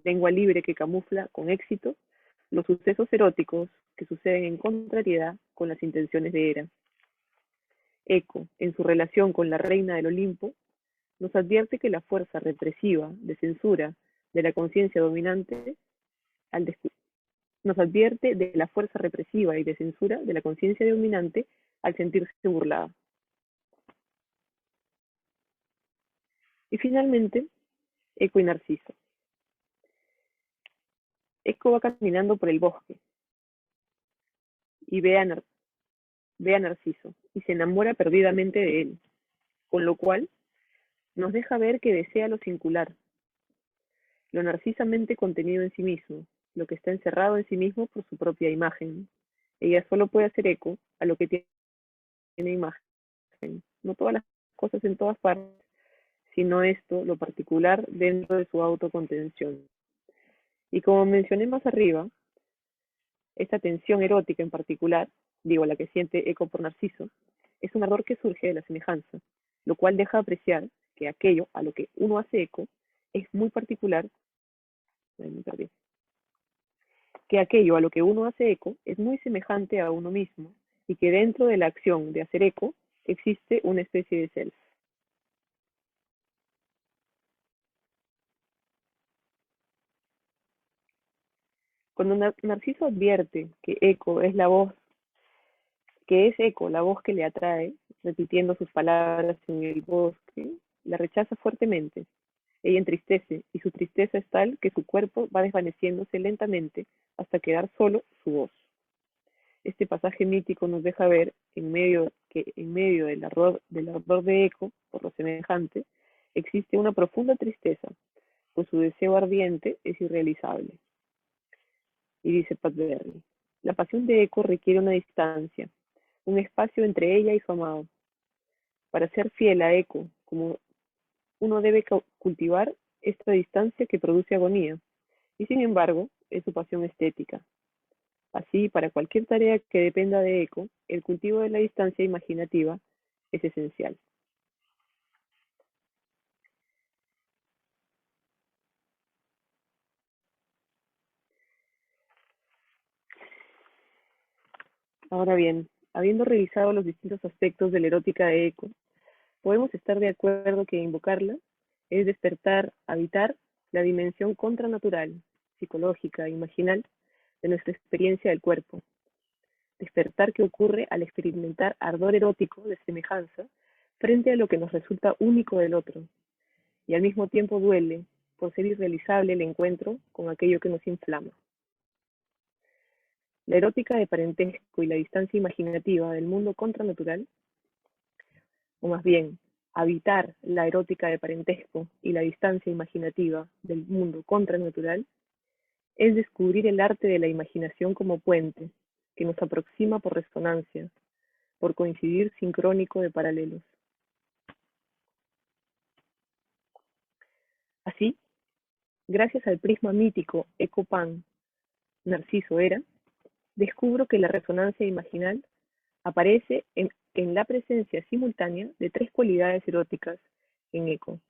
lengua libre que camufla con éxito los sucesos eróticos que suceden en contrariedad con las intenciones de Hera. Eco, en su relación con la reina del Olimpo, nos advierte que la fuerza represiva de censura de la conciencia dominante nos advierte de la fuerza represiva y de censura de la conciencia dominante al sentirse burlada. Y finalmente, Eco y Narciso. Eco va caminando por el bosque y ve a Narciso y se enamora perdidamente de él, con lo cual nos deja ver que desea lo singular, lo narcisamente contenido en sí mismo, lo que está encerrado en sí mismo por su propia imagen. Ella solo puede hacer eco a lo que tiene imagen, no todas las cosas en todas partes, sino esto, lo particular, dentro de su autocontención. Y como mencioné más arriba, esta tensión erótica en particular, digo la que siente Eco por Narciso, es un ardor que surge de la semejanza, lo cual deja apreciar que aquello a lo que uno hace eco es muy particular, que aquello a lo que uno hace eco es muy semejante a uno mismo y que dentro de la acción de hacer eco existe una especie de self. Cuando Narciso advierte que Eco es la voz, que es Eco la voz que le atrae, repitiendo sus palabras en el bosque, la rechaza fuertemente. Ella entristece, y su tristeza es tal que su cuerpo va desvaneciéndose lentamente hasta quedar solo su voz. Este pasaje mítico nos deja ver, en medio del ardor de Eco, por lo semejante, existe una profunda tristeza, pues su deseo ardiente es irrealizable. Y dice Pat Berry: la pasión de Eco requiere una distancia, un espacio entre ella y su amado. Para ser fiel a Eco, como uno debe cultivar esta distancia que produce agonía, y sin embargo es su pasión estética. Así, para cualquier tarea que dependa de Eco, el cultivo de la distancia imaginativa es esencial. Ahora bien, habiendo revisado los distintos aspectos de la erótica de Eco, podemos estar de acuerdo que invocarla es despertar, habitar la dimensión contranatural, psicológica, imaginal de nuestra experiencia del cuerpo. Despertar que ocurre al experimentar ardor erótico de semejanza frente a lo que nos resulta único del otro, y al mismo tiempo duele por ser irrealizable el encuentro con aquello que nos inflama. La erótica de parentesco y la distancia imaginativa del mundo contranatural, o más bien, habitar la erótica de parentesco y la distancia imaginativa del mundo contranatural, es descubrir el arte de la imaginación como puente, que nos aproxima por resonancia, por coincidir sincrónico de paralelos. Así, gracias al prisma mítico Eco-Pan, Narciso Hera, descubro que la resonancia imaginal aparece en la presencia simultánea de tres cualidades eróticas en Eco.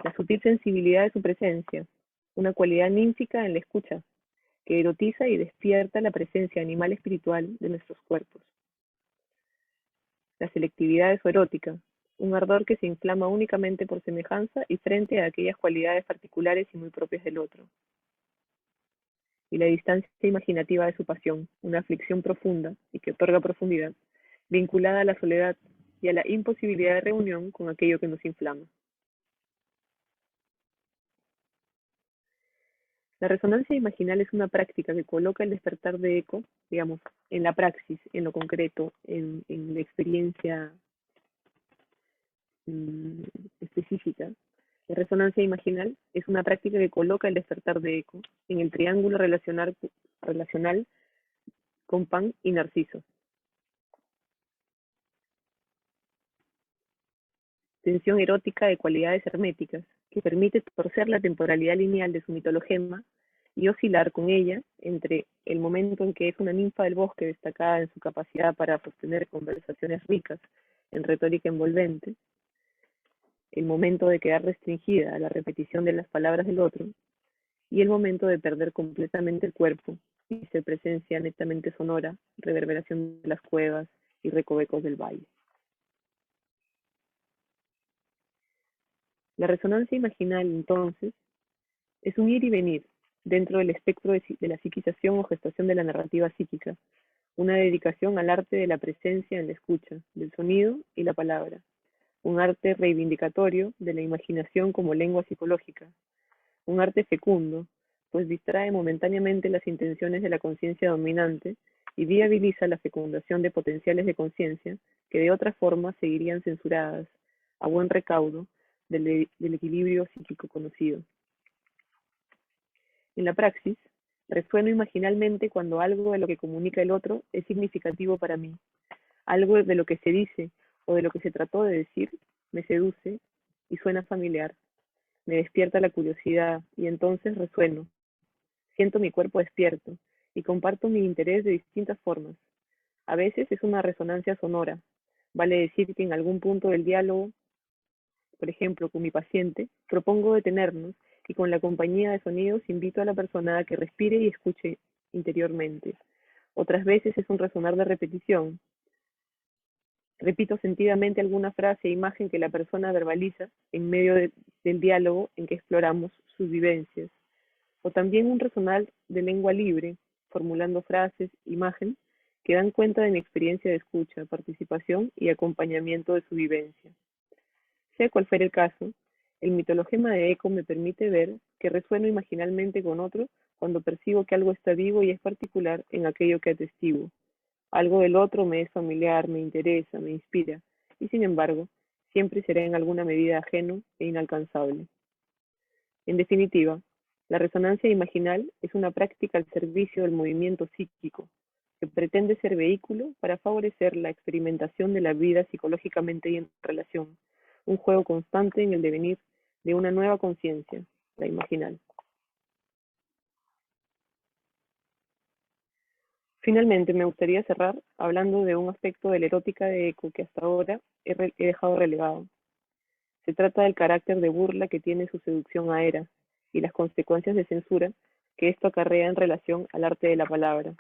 La sutil sensibilidad de su presencia, una cualidad nímfica en la escucha, que erotiza y despierta la presencia animal espiritual de nuestros cuerpos. La selectividad de su erótica, un ardor que se inflama únicamente por semejanza y frente a aquellas cualidades particulares y muy propias del otro. Y la distancia imaginativa de su pasión, una aflicción profunda y que otorga profundidad, vinculada a la soledad y a la imposibilidad de reunión con aquello que nos inflama. La resonancia imaginal es una práctica que coloca el despertar de eco, digamos, en la praxis, en lo concreto, en la experiencia específica. La resonancia imaginal es una práctica que coloca el despertar de eco en el triángulo relacional con Pan y Narciso. Tensión erótica de cualidades herméticas que permite torcer la temporalidad lineal de su mitologema y oscilar con ella entre el momento en que es una ninfa del bosque destacada en su capacidad para sostener conversaciones ricas en retórica envolvente, el momento de quedar restringida a la repetición de las palabras del otro, y el momento de perder completamente el cuerpo y ser presencia netamente sonora, reverberación de las cuevas y recovecos del valle. La resonancia imaginal, entonces, es un ir y venir dentro del espectro de la psiquización o gestación de la narrativa psíquica, una dedicación al arte de la presencia en la escucha, del sonido y la palabra, un arte reivindicatorio de la imaginación como lengua psicológica, un arte fecundo, pues distrae momentáneamente las intenciones de la conciencia dominante y viabiliza la fecundación de potenciales de conciencia que de otra forma seguirían censuradas, a buen recaudo del equilibrio psíquico conocido. En la praxis, resueno imaginalmente cuando algo de lo que comunica el otro es significativo para mí, algo de lo que se dice o de lo que se trató de decir me seduce y suena familiar, me despierta la curiosidad y entonces resueno, siento mi cuerpo despierto y comparto mi interés de distintas formas. A veces es una resonancia sonora, vale decir que en algún punto del diálogo, por ejemplo con mi paciente, propongo detenernos y con la compañía de sonidos invito a la persona a que respire y escuche interiormente. Otras veces es un resonar de repetición. Repito sentidamente alguna frase e imagen que la persona verbaliza en medio del diálogo en que exploramos sus vivencias. O también un resonar de lengua libre, formulando frases, imagen, que dan cuenta de mi experiencia de escucha, participación y acompañamiento de su vivencia. Sea cual fuera el caso, el mitologema de eco me permite ver que resueno imaginalmente con otro cuando percibo que algo está vivo y es particular en aquello que atestiguo. Algo del otro me es familiar, me interesa, me inspira, y sin embargo, siempre será en alguna medida ajeno e inalcanzable. En definitiva, la resonancia imaginal es una práctica al servicio del movimiento psíquico, que pretende ser vehículo para favorecer la experimentación de la vida psicológicamente y en relación, un juego constante en el devenir de una nueva conciencia, la imaginal. Finalmente, me gustaría cerrar hablando de un aspecto de la erótica de Eco que hasta ahora he dejado relegado. Se trata del carácter de burla que tiene su seducción aérea y las consecuencias de censura que esto acarrea en relación al arte de la palabra.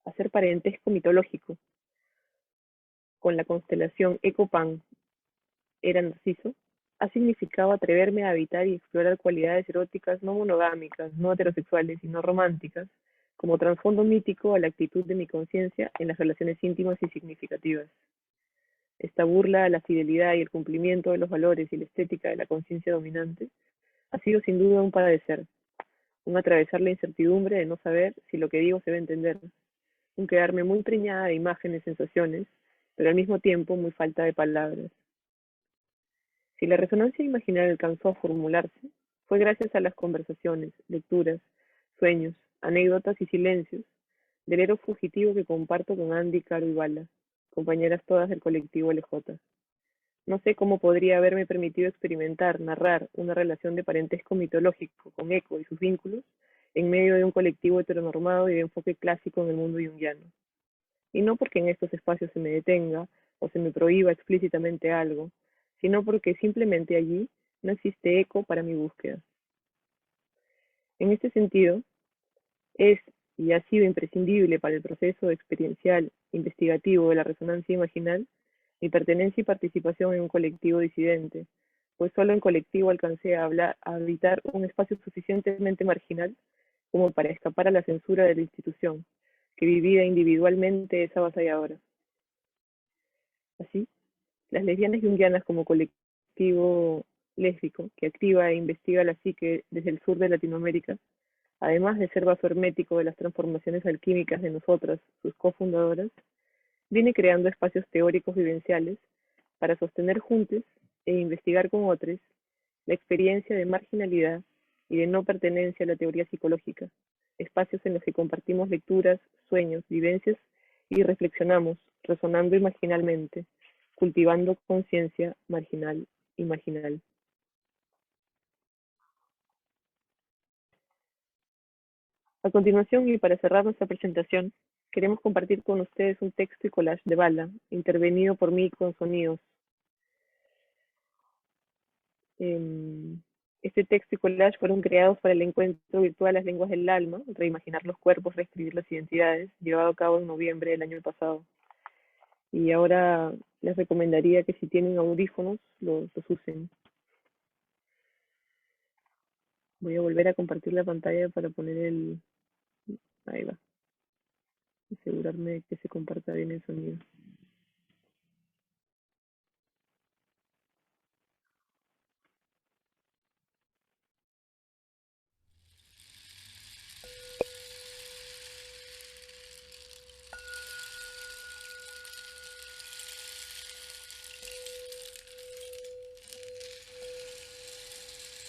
Hacer parentesco mitológico con la constelación Eco-Pan era Narciso ha significado atreverme a habitar y explorar cualidades eróticas no monogámicas, no heterosexuales y no románticas, como trasfondo mítico a la actitud de mi conciencia en las relaciones íntimas y significativas. Esta burla a la fidelidad y el cumplimiento de los valores y la estética de la conciencia dominante ha sido sin duda un padecer, un atravesar la incertidumbre de no saber si lo que digo se va a entender, un quedarme muy preñada de imágenes, sensaciones, pero al mismo tiempo muy falta de palabras. Si la resonancia imaginal alcanzó a formularse, fue gracias a las conversaciones, lecturas, sueños, anécdotas y silencios del héroe fugitivo que comparto con Andy, Caro y Bala, compañeras todas del colectivo LJ. No sé cómo podría haberme permitido experimentar, narrar una relación de parentesco mitológico con Eco y sus vínculos en medio de un colectivo heteronormado y de enfoque clásico en el mundo junguiano. Y no porque en estos espacios se me detenga o se me prohíba explícitamente algo, sino porque simplemente allí no existe eco para mi búsqueda. En este sentido, es y ha sido imprescindible para el proceso experiencial investigativo de la resonancia imaginal mi pertenencia y participación en un colectivo disidente, pues solo en colectivo alcancé a habitar un espacio suficientemente marginal como para escapar a la censura de la institución, que vivía individualmente es avasalladora. Así, las lesbianas junguianas como colectivo lésbico que activa e investiga la psique desde el sur de Latinoamérica, además de ser vaso hermético de las transformaciones alquímicas de nosotras, sus cofundadoras, viene creando espacios teóricos vivenciales para sostener juntos e investigar con otros la experiencia de marginalidad y de no pertenencia a la teoría psicológica, espacios en los que compartimos lecturas, sueños, vivencias y reflexionamos, resonando imaginalmente, cultivando conciencia marginal y marginal. A continuación, y para cerrar nuestra presentación, queremos compartir con ustedes un texto y collage de Bala, intervenido por mí con sonidos. Este texto y collage fueron creados para el encuentro virtual Las Lenguas del Alma, reimaginar los cuerpos, reescribir las identidades, llevado a cabo en noviembre del año pasado. Y ahora les recomendaría que si tienen audífonos, los usen. Voy a volver a compartir la pantalla para poner el... Ahí va. Asegurarme de que se comparta bien el sonido.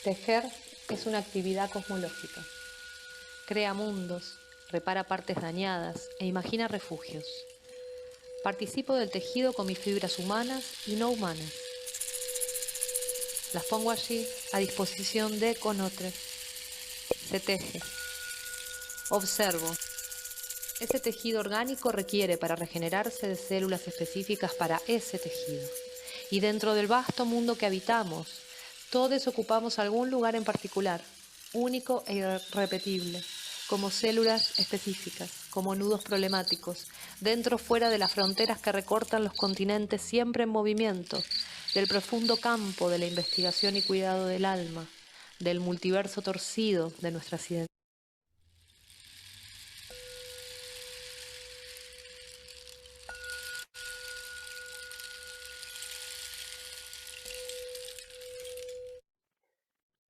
Tejer es una actividad cosmológica. Crea mundos, repara partes dañadas e imagina refugios. Participo del tejido con mis fibras humanas y no humanas. Las pongo allí a disposición de con otros. Se teje. Observo. Ese tejido orgánico requiere para regenerarse de células específicas para ese tejido. Y dentro del vasto mundo que habitamos, todos ocupamos algún lugar en particular, único e irrepetible, como células específicas, como nudos problemáticos, dentro o fuera de las fronteras que recortan los continentes siempre en movimiento, del profundo campo de la investigación y cuidado del alma, del multiverso torcido de nuestras identidades.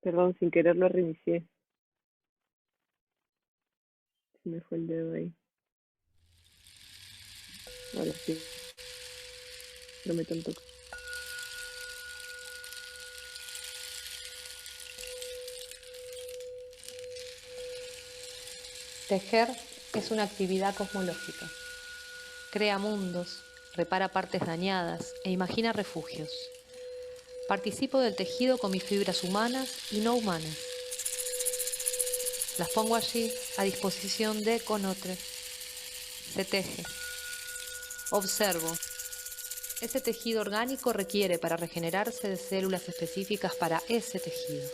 Perdón, sin querer lo reinicié. Se me fue el dedo ahí. Ahora sí. Prometo un toque. Tejer es una actividad cosmológica. Crea mundos, repara partes dañadas e imagina refugios. Participo del tejido con mis fibras humanas y no humanas. Las pongo allí a disposición de con otros. Se teje. Observo. Ese tejido orgánico requiere para regenerarse de células específicas para ese tejido.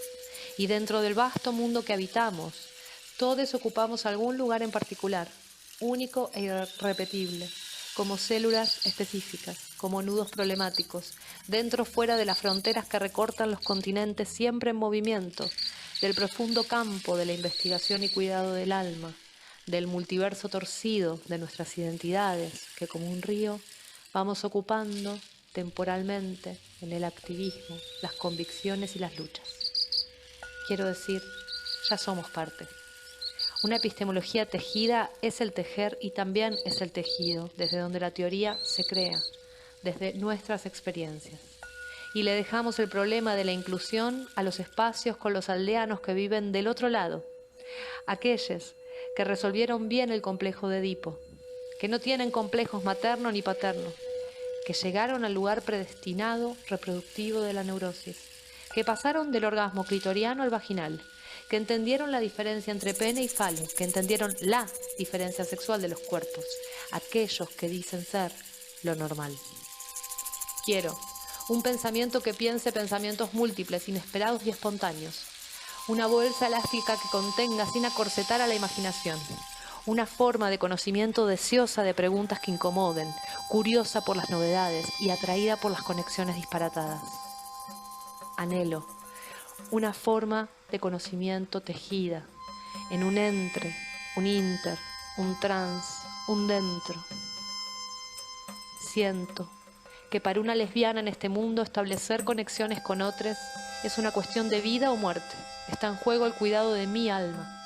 Y dentro del vasto mundo que habitamos, todos ocupamos algún lugar en particular, único e irrepetible, como células específicas, como nudos problemáticos, dentro o fuera de las fronteras que recortan los continentes siempre en movimiento, del profundo campo de la investigación y cuidado del alma, del multiverso torcido de nuestras identidades, que como un río vamos ocupando temporalmente en el activismo, las convicciones y las luchas. Quiero decir, ya somos parte. Una epistemología tejida es el tejer y también es el tejido, desde donde la teoría se crea, desde nuestras experiencias. Y le dejamos el problema de la inclusión a los espacios con los aldeanos que viven del otro lado, aquellos que resolvieron bien el complejo de Edipo, que no tienen complejos materno ni paterno, que llegaron al lugar predestinado reproductivo de la neurosis, que pasaron del orgasmo clitoriano al vaginal, que entendieron la diferencia entre pene y falo, que entendieron la diferencia sexual de los cuerpos, aquellos que dicen ser lo normal. Quiero un pensamiento que piense pensamientos múltiples, inesperados y espontáneos. Una bolsa elástica que contenga sin acorsetar a la imaginación. Una forma de conocimiento deseosa de preguntas que incomoden, curiosa por las novedades y atraída por las conexiones disparatadas. Anhelo una forma de conocimiento tejida en un entre, un inter, un trans, un dentro. Siento que para una lesbiana en este mundo establecer conexiones con otros es una cuestión de vida o muerte. Está en juego el cuidado de mi alma.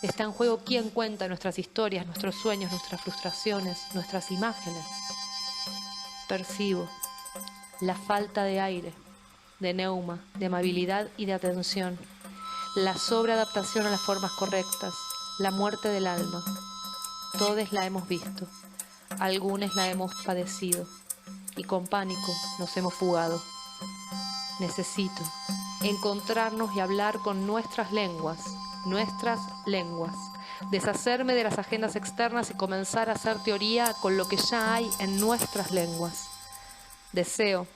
Está en juego quién cuenta nuestras historias, nuestros sueños, nuestras frustraciones, nuestras imágenes. Percibo la falta de aire, de neuma, de amabilidad y de atención, la sobreadaptación a las formas correctas, la muerte del alma. Todos la hemos visto, algunos la hemos padecido y con pánico nos hemos fugado. Necesito encontrarnos y hablar con nuestras lenguas, deshacerme de las agendas externas y comenzar a hacer teoría con lo que ya hay en nuestras lenguas. Deseo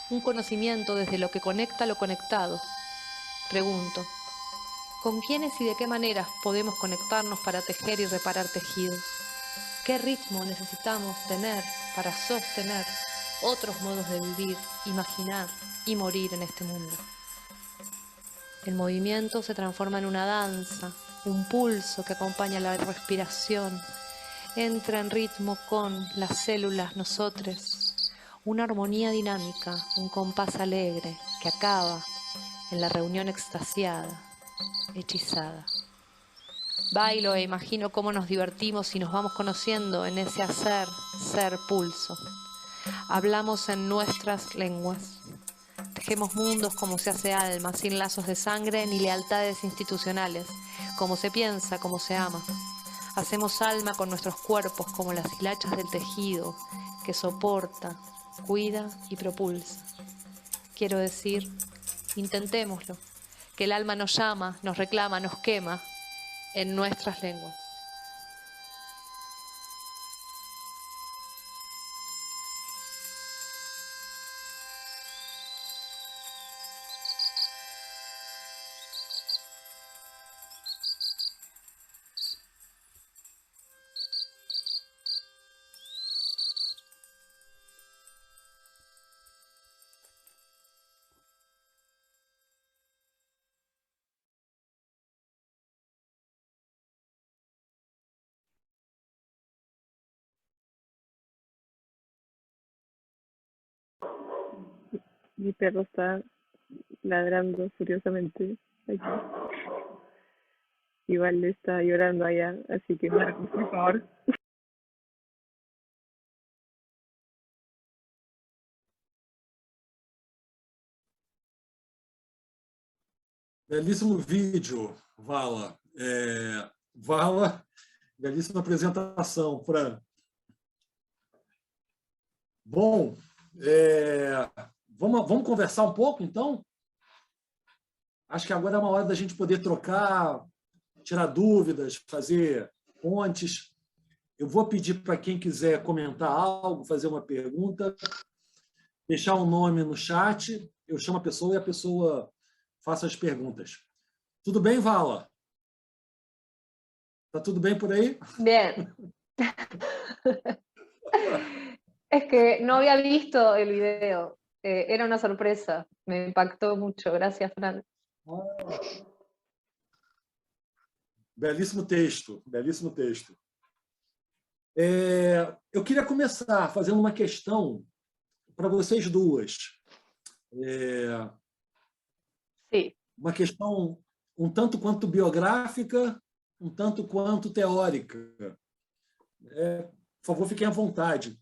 un conocimiento desde lo que conecta lo conectado. Pregunto, ¿con quiénes y de qué maneras podemos conectarnos para tejer y reparar tejidos? ¿Qué ritmo necesitamos tener para sostener otros modos de vivir, imaginar y morir en este mundo? El movimiento se transforma en una danza, un pulso que acompaña la respiración, entra en ritmo con las células, nosotros, una armonía dinámica, un compás alegre que acaba en la reunión extasiada, hechizada. Bailo e imagino cómo nos divertimos y nos vamos conociendo en ese hacer, ser, pulso. Hablamos en nuestras lenguas. Tejemos mundos como se hace alma, sin lazos de sangre ni lealtades institucionales, como se piensa, como se ama. Hacemos alma con nuestros cuerpos como las hilachas del tejido que soporta, cuida y propulsa. Quiero decir, intentémoslo, que el alma nos llama, nos reclama, nos quema en nuestras lenguas. Mi perro está ladrando furiosamente aquí. Igual le está llorando allá, así que Marcos, por favor. Belíssimo vídeo, Vala. Vala, belíssima apresentação, Fran. Bom, vamos conversar um pouco, então? Acho que agora é uma hora da gente poder trocar, tirar dúvidas, fazer pontes. Eu vou pedir para quem quiser comentar algo, fazer uma pergunta, deixar um nome no chat, eu chamo a pessoa e a pessoa faça as perguntas. Tudo bem, Vala? Está tudo bem por aí? Bien. Es que no había visto el video. Era una sorpresa. Me impactó mucho. Gracias, Fran. Belíssimo texto, belíssimo texto. Eu queria começar fazendo uma questão para vocês duas. Sí. Uma questão um tanto quanto biográfica, um tanto quanto teórica. Por favor, fiquem à vontade.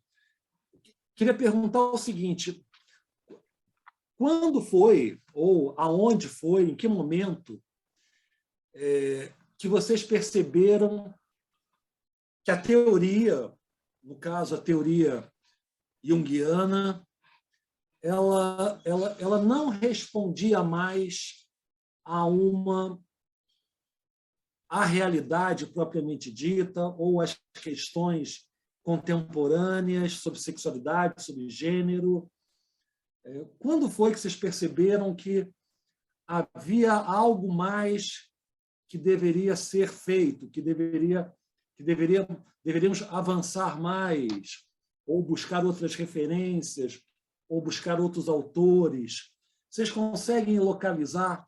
Queria perguntar o seguinte: quando foi, ou aonde foi, em que momento, que vocês perceberam que a teoria, no caso a teoria junguiana, ela não respondia mais à realidade propriamente dita ou às questões contemporâneas sobre sexualidade, sobre gênero. Quando foi que vocês perceberam que havia algo mais que deveria ser feito, que deveríamos avançar mais, ou buscar outras referências, ou buscar outros autores? Vocês conseguem localizar?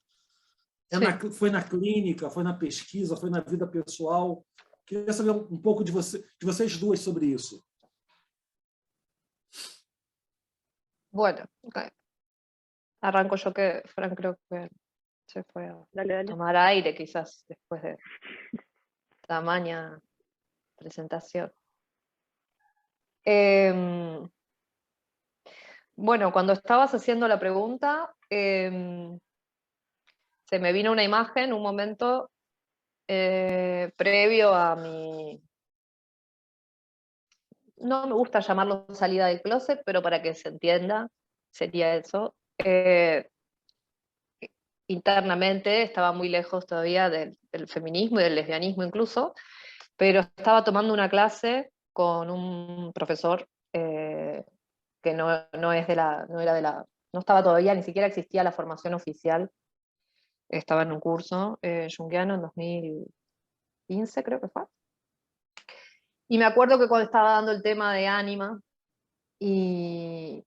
Foi na clínica, foi na pesquisa, foi na vida pessoal? Queria saber um pouco de vocês duas sobre isso. Bueno, okay. Arranco yo, que Fran creo que se fue a tomar aire quizás después de tamaña presentación. Bueno, cuando estabas haciendo la pregunta, se me vino una imagen, un momento previo a mi... No me gusta llamarlo salida del closet, pero para que se entienda, sería eso. Internamente estaba muy lejos todavía del feminismo y del lesbianismo incluso, pero estaba tomando una clase con un profesor que no estaba todavía, ni siquiera existía la formación oficial. Estaba en un curso junguiano en 2015, creo que fue. Y me acuerdo que cuando estaba dando el tema de ánima, y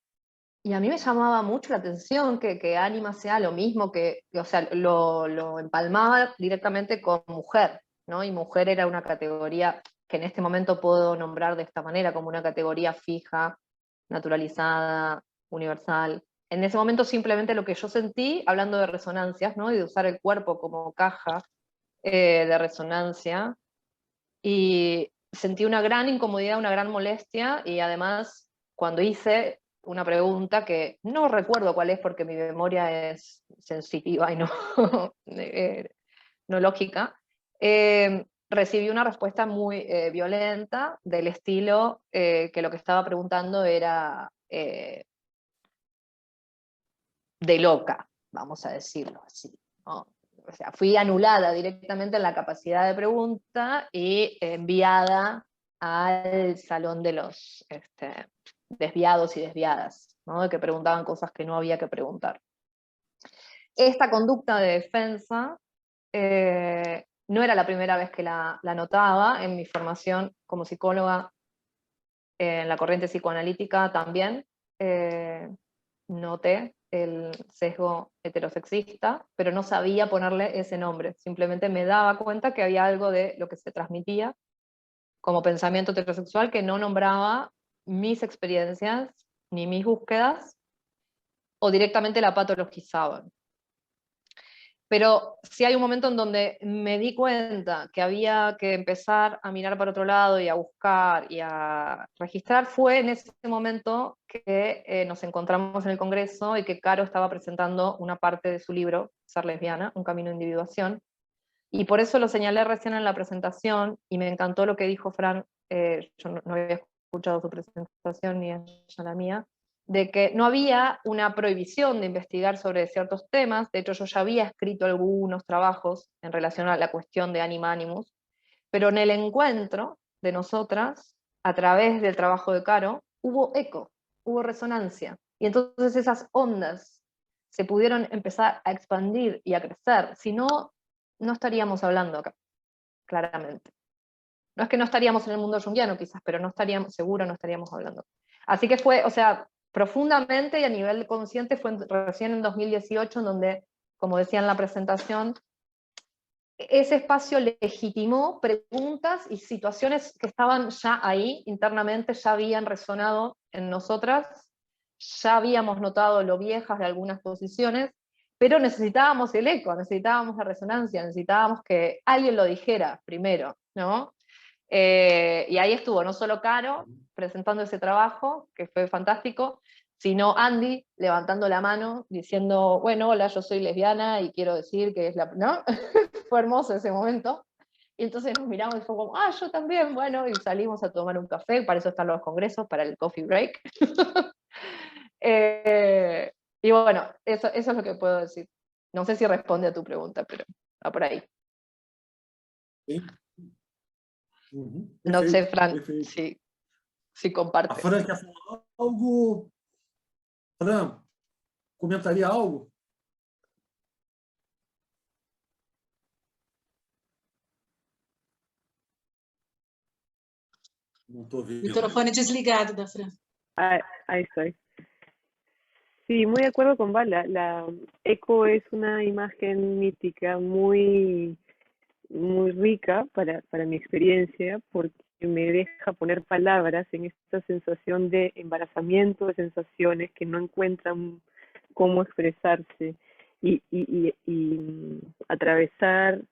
a mí me llamaba mucho la atención que ánima sea lo mismo o sea, lo empalmaba directamente con mujer, ¿no? Y mujer era una categoría que en este momento puedo nombrar de esta manera, como una categoría fija, naturalizada, universal. En ese momento simplemente lo que yo sentí, hablando de resonancias, ¿no? Y de usar el cuerpo como caja de resonancia, y sentí una gran incomodidad, una gran molestia, y además cuando hice una pregunta que no recuerdo cuál es porque mi memoria es sensitiva y no, no lógica, recibí una respuesta muy violenta del estilo que lo que estaba preguntando era de loca, vamos a decirlo así, ¿no? O sea, fui anulada directamente en la capacidad de pregunta y enviada al salón de los desviados y desviadas, ¿no? Que preguntaban cosas que no había que preguntar. Esta conducta de defensa no era la primera vez que la notaba. En mi formación como psicóloga, en la corriente psicoanalítica también noté el sesgo heterosexista, pero no sabía ponerle ese nombre. Simplemente me daba cuenta que había algo de lo que se transmitía como pensamiento heterosexual que no nombraba mis experiencias ni mis búsquedas, o directamente la patologizaban. Pero sí hay un momento en donde me di cuenta que había que empezar a mirar para otro lado y a buscar y a registrar. Fue en ese momento que nos encontramos en el Congreso y que Caro estaba presentando una parte de su libro, Ser lesbiana, un camino de individuación. Y por eso lo señalé recién en la presentación, y me encantó lo que dijo Fran, yo no había escuchado su presentación ni ella la mía, de que no había una prohibición de investigar sobre ciertos temas. De hecho, yo ya había escrito algunos trabajos en relación a la cuestión de Anima Animus, pero en el encuentro de nosotras, a través del trabajo de Caro, hubo eco, hubo resonancia, y entonces esas ondas se pudieron empezar a expandir y a crecer. Si no, no estaríamos hablando acá, claramente. No es que no estaríamos en el mundo junguiano quizás, pero no estaríamos hablando. Así que fue, o sea, profundamente y a nivel consciente fue recién en 2018 en donde, como decía en la presentación, ese espacio legitimó preguntas y situaciones que estaban ya ahí internamente, ya habían resonado en nosotras, ya habíamos notado lo viejas de algunas posiciones, pero necesitábamos el eco, necesitábamos la resonancia, necesitábamos que alguien lo dijera primero, ¿no? Y ahí estuvo no solo Caro presentando ese trabajo, que fue fantástico, sino Andy levantando la mano, diciendo, bueno, hola, yo soy lesbiana y quiero decir que es la... ¿no? Fue hermoso ese momento. Y entonces nos miramos y fue como, yo también, bueno, y salimos a tomar un café, para eso están los congresos, para el coffee break. Y bueno, eso es lo que puedo decir. No sé si responde a tu pregunta, pero va por ahí. Sí. Uhum. No sé, Fran, perfeito. sí. si A comparte. Fran quer falar algo? Fran, comentaria algo? Não estou vendo. Microfone desligado da Fran. Ah, ahí estoy. Sí, muy de acuerdo con Vala. La eco es una imagen mítica muy, muy rica para mi experiencia, porque me deja poner palabras en esta sensación de embarazamiento, de sensaciones que no encuentran cómo expresarse y atravesar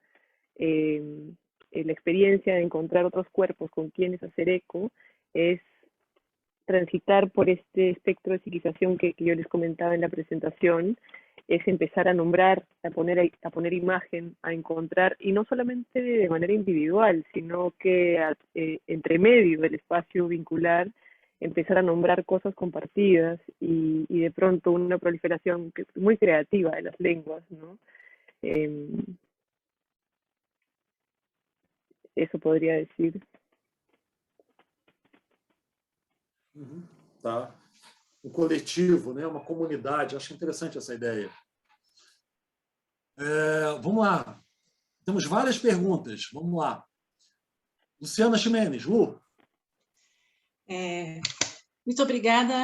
la experiencia de encontrar otros cuerpos con quienes hacer eco es transitar por este espectro de psiquización que yo les comentaba en la presentación, es empezar a nombrar, a poner imagen, a encontrar, y no solamente de manera individual, sino que entre medio del espacio vincular, empezar a nombrar cosas compartidas y de pronto una proliferación muy creativa de las lenguas, ¿no? Eso podría decir. Tá. Um coletivo, né? Uma comunidade. Acho interessante essa ideia. Vamos lá. Temos várias perguntas. Vamos lá. Luciana Ximenes, Lu. Muito obrigada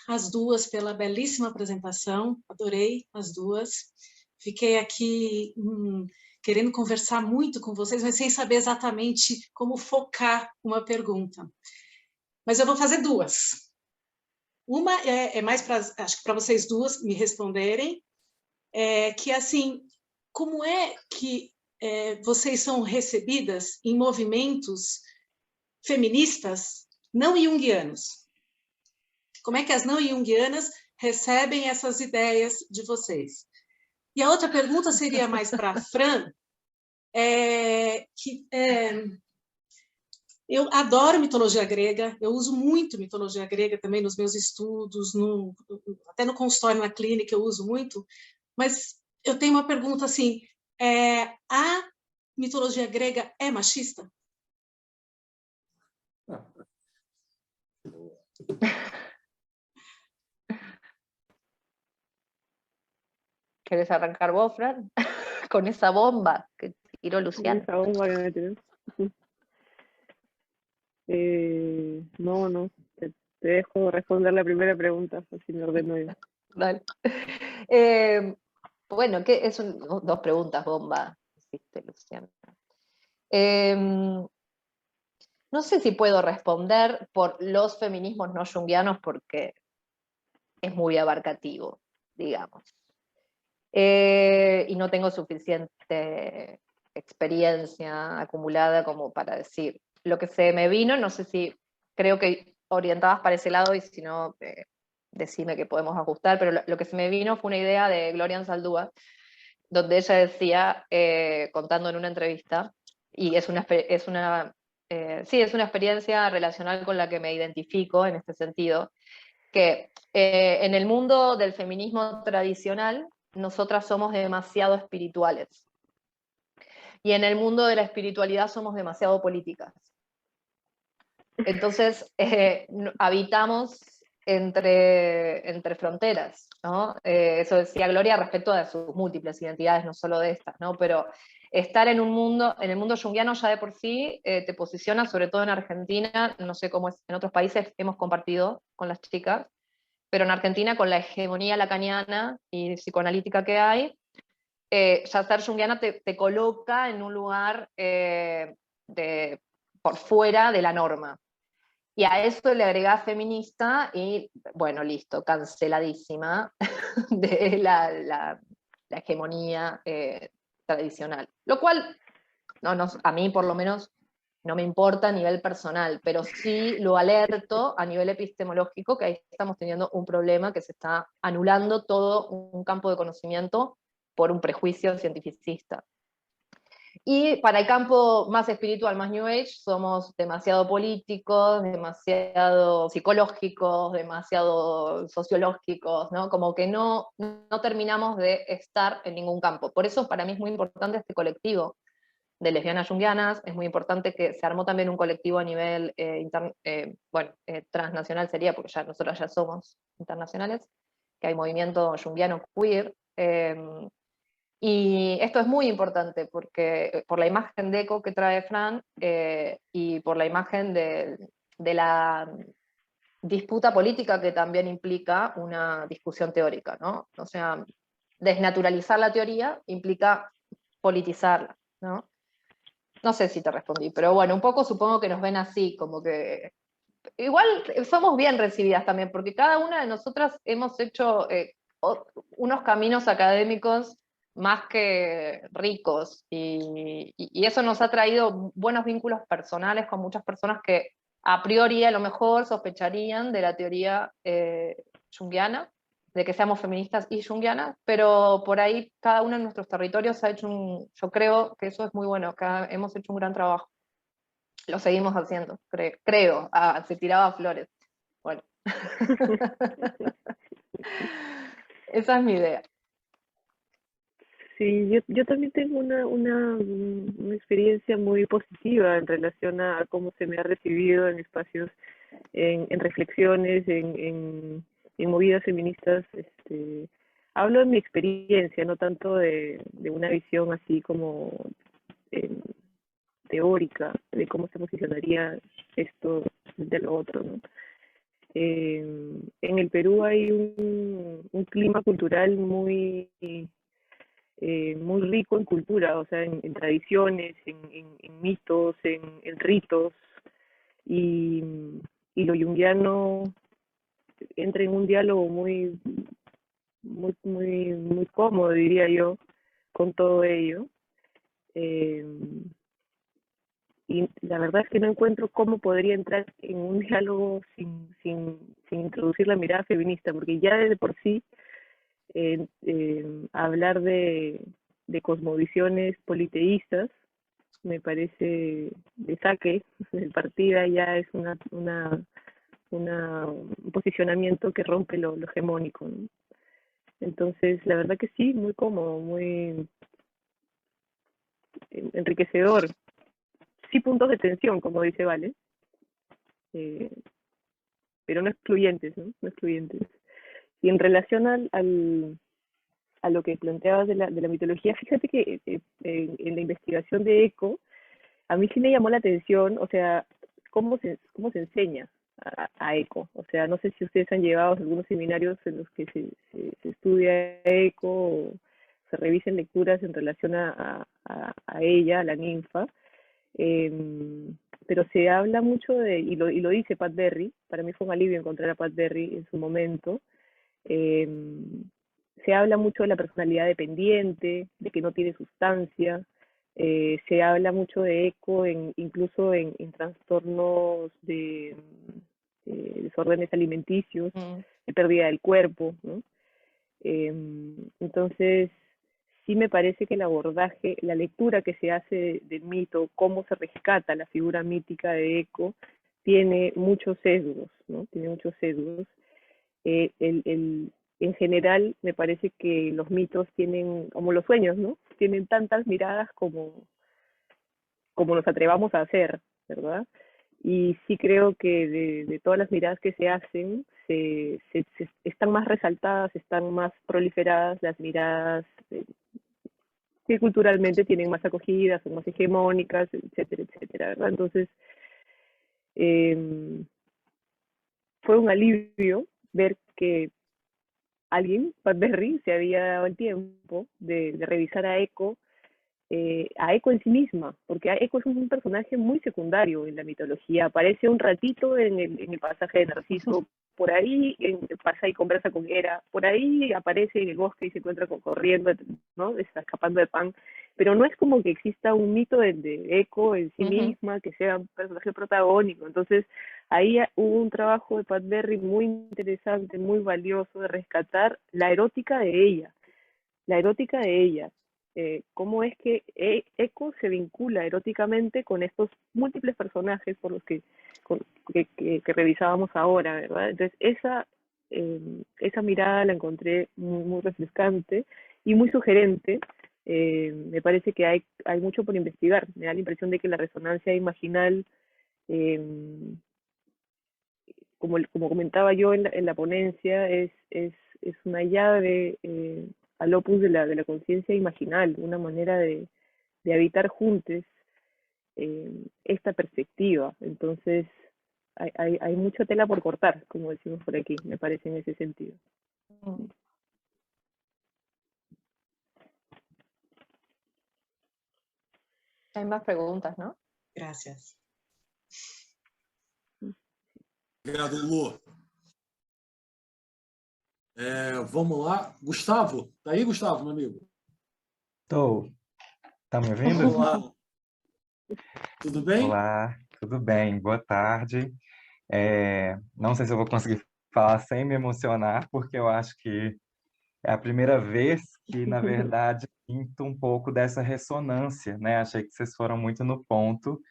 às duas pela belíssima apresentação. Adorei as duas. Fiquei aqui querendo conversar muito com vocês, mas sem saber exatamente como focar uma pergunta. Mas eu vou fazer duas. Uma é mais para, acho que para vocês duas me responderem, que assim, como é que vocês são recebidas em movimentos feministas não junguianos? Como é que as não junguianas recebem essas ideias de vocês? E a outra pergunta seria mais para a Fran, eu adoro mitologia grega, eu uso muito mitologia grega também nos meus estudos, até no consultório, na clínica eu uso muito, mas eu tenho uma pergunta assim, a mitologia grega é machista? ¿Querés arrancar vos, Fran? Con esa bomba que tiró Luciana. Esa bomba que me tiró. No, te dejo responder la primera pregunta, así me ordeno yo. Dale. Bueno, dos preguntas bomba, hiciste, Luciana. No sé si puedo responder por los feminismos no junguianos porque es muy abarcativo, digamos. Y no tengo suficiente experiencia acumulada como para decir. Lo que se me vino, no sé si, creo que orientadas para ese lado, y si no, decime que podemos ajustar, pero lo que se me vino fue una idea de Gloria Anzaldúa, donde ella decía, contando en una entrevista, y es una experiencia relacional con la que me identifico en este sentido, que en el mundo del feminismo tradicional, nosotras somos demasiado espirituales. Y en el mundo de la espiritualidad somos demasiado políticas. Entonces, habitamos entre fronteras, ¿no? Eso decía Gloria respecto de sus múltiples identidades, no solo de estas, ¿no? Pero estar en el mundo junguiano ya de por sí te posiciona, sobre todo en Argentina, no sé cómo es en otros países, hemos compartido con las chicas, pero en Argentina, con la hegemonía lacaniana y psicoanalítica que hay, ya ser junguiana te coloca en un lugar por fuera de la norma. Y a eso le agregás feminista y, bueno, listo, canceladísima de la hegemonía tradicional. Lo cual, a mí por lo menos, no me importa a nivel personal, pero sí lo alerto a nivel epistemológico, que ahí estamos teniendo un problema, que se está anulando todo un campo de conocimiento por un prejuicio cientificista. Y para el campo más espiritual, más New Age, somos demasiado políticos, demasiado psicológicos, demasiado sociológicos, ¿no? Como que no terminamos de estar en ningún campo. Por eso para mí es muy importante este colectivo, lesbianas junguianas. Es muy importante que se armó también un colectivo a nivel transnacional sería, porque ya nosotros ya somos internacionales, que hay movimiento junguiano queer. Y esto es muy importante porque por la imagen de eco que trae Fran y por la imagen de la disputa política que también implica una discusión teórica, ¿no? O sea, desnaturalizar la teoría implica politizarla, ¿no? No sé si te respondí, pero bueno, un poco supongo que nos ven así, como que... Igual somos bien recibidas también, porque cada una de nosotras hemos hecho unos caminos académicos más que ricos, y eso nos ha traído buenos vínculos personales con muchas personas que a priori a lo mejor sospecharían de la teoría junguiana, de que seamos feministas y junguianas, pero por ahí cada uno en nuestros territorios ha hecho yo creo que eso es muy bueno, hemos hecho un gran trabajo. Lo seguimos haciendo, creo. Se tiraba flores. Bueno. Esa es mi idea. Sí, yo también tengo una experiencia muy positiva en relación a cómo se me ha recibido en espacios, en reflexiones, en movidas feministas. Hablo de mi experiencia, no tanto de una visión así como teórica de cómo se posicionaría esto de lo otro, ¿no? En el Perú hay un clima cultural muy rico en cultura, o sea, en tradiciones, en mitos, en ritos, y, y lo junguiano entra en un diálogo muy cómodo, diría yo, con todo ello. Y la verdad es que no encuentro cómo podría entrar en un diálogo sin introducir la mirada feminista, porque ya de por sí hablar de cosmovisiones politeístas me parece de saque, de partida ya es un posicionamiento que rompe lo hegemónico, ¿no? Entonces, la verdad que sí, muy cómodo, muy enriquecedor. Sí, puntos de tensión, como dice Vale, pero no excluyentes, ¿no? No excluyentes. Y en relación a lo que planteabas de la mitología, fíjate que en la investigación de Eco, a mí sí me llamó la atención, o sea, cómo se enseña a Eco. O sea, no sé si ustedes han llevado algunos seminarios en los que se estudia Eco o se revisen lecturas en relación a ella, a la ninfa. Pero se habla mucho y lo dice Pat Berry, para mí fue un alivio encontrar a Pat Berry en su momento. Se habla mucho de la personalidad dependiente, de que no tiene sustancia. Se habla mucho de Eco incluso en trastornos de desórdenes alimenticios, de pérdida del cuerpo, ¿no? Entonces, sí me parece que el abordaje, la lectura que se hace del mito, cómo se rescata la figura mítica de Eco, tiene muchos sesgos, ¿no? Tiene muchos sesgos. En general, me parece que los mitos tienen, como los sueños, ¿no? Tienen tantas miradas como nos atrevamos a hacer, ¿verdad? Y sí creo que de todas las miradas que se hacen, están más resaltadas, están más proliferadas las miradas que culturalmente tienen más acogida, son más hegemónicas, etcétera, etcétera, ¿verdad? Entonces, fue un alivio ver que alguien, Pat Berry, se había dado el tiempo de revisar a Eco en sí misma, porque Eco es un personaje muy secundario en la mitología, aparece un ratito en el pasaje de Narciso, por ahí pasa y conversa con Hera, por ahí aparece en el bosque y se encuentra corriendo, ¿no? Está escapando de Pan, pero no es como que exista un mito de Eco en sí misma, que sea un personaje protagónico. Entonces ahí hubo un trabajo de Pat Berry muy interesante, muy valioso, de rescatar la erótica de ella, cómo es que Eco se vincula eróticamente con estos múltiples personajes por los que revisábamos ahora, ¿verdad? Entonces esa mirada la encontré muy, muy refrescante y muy sugerente Me parece que hay mucho por investigar. Me da la impresión de que la resonancia imaginal, como comentaba yo en la ponencia, es una llave al opus de la conciencia imaginal, una manera de habitar juntos esta perspectiva. Entonces, hay mucha tela por cortar, como decimos por aquí, me parece, en ese sentido. Hay más preguntas, ¿no? Gracias. Obrigado, Lu. Vamos lá. Gustavo, tá aí, Gustavo, meu amigo? Estou. Tá me ouvindo? Olá. Tudo bem? Olá, tudo bem? Boa tarde. Não sei se eu vou conseguir falar sem me emocionar, porque eu acho que é a primeira vez que, na verdade, sinto um pouco dessa ressonância, né? Achei que vocês foram muito no ponto.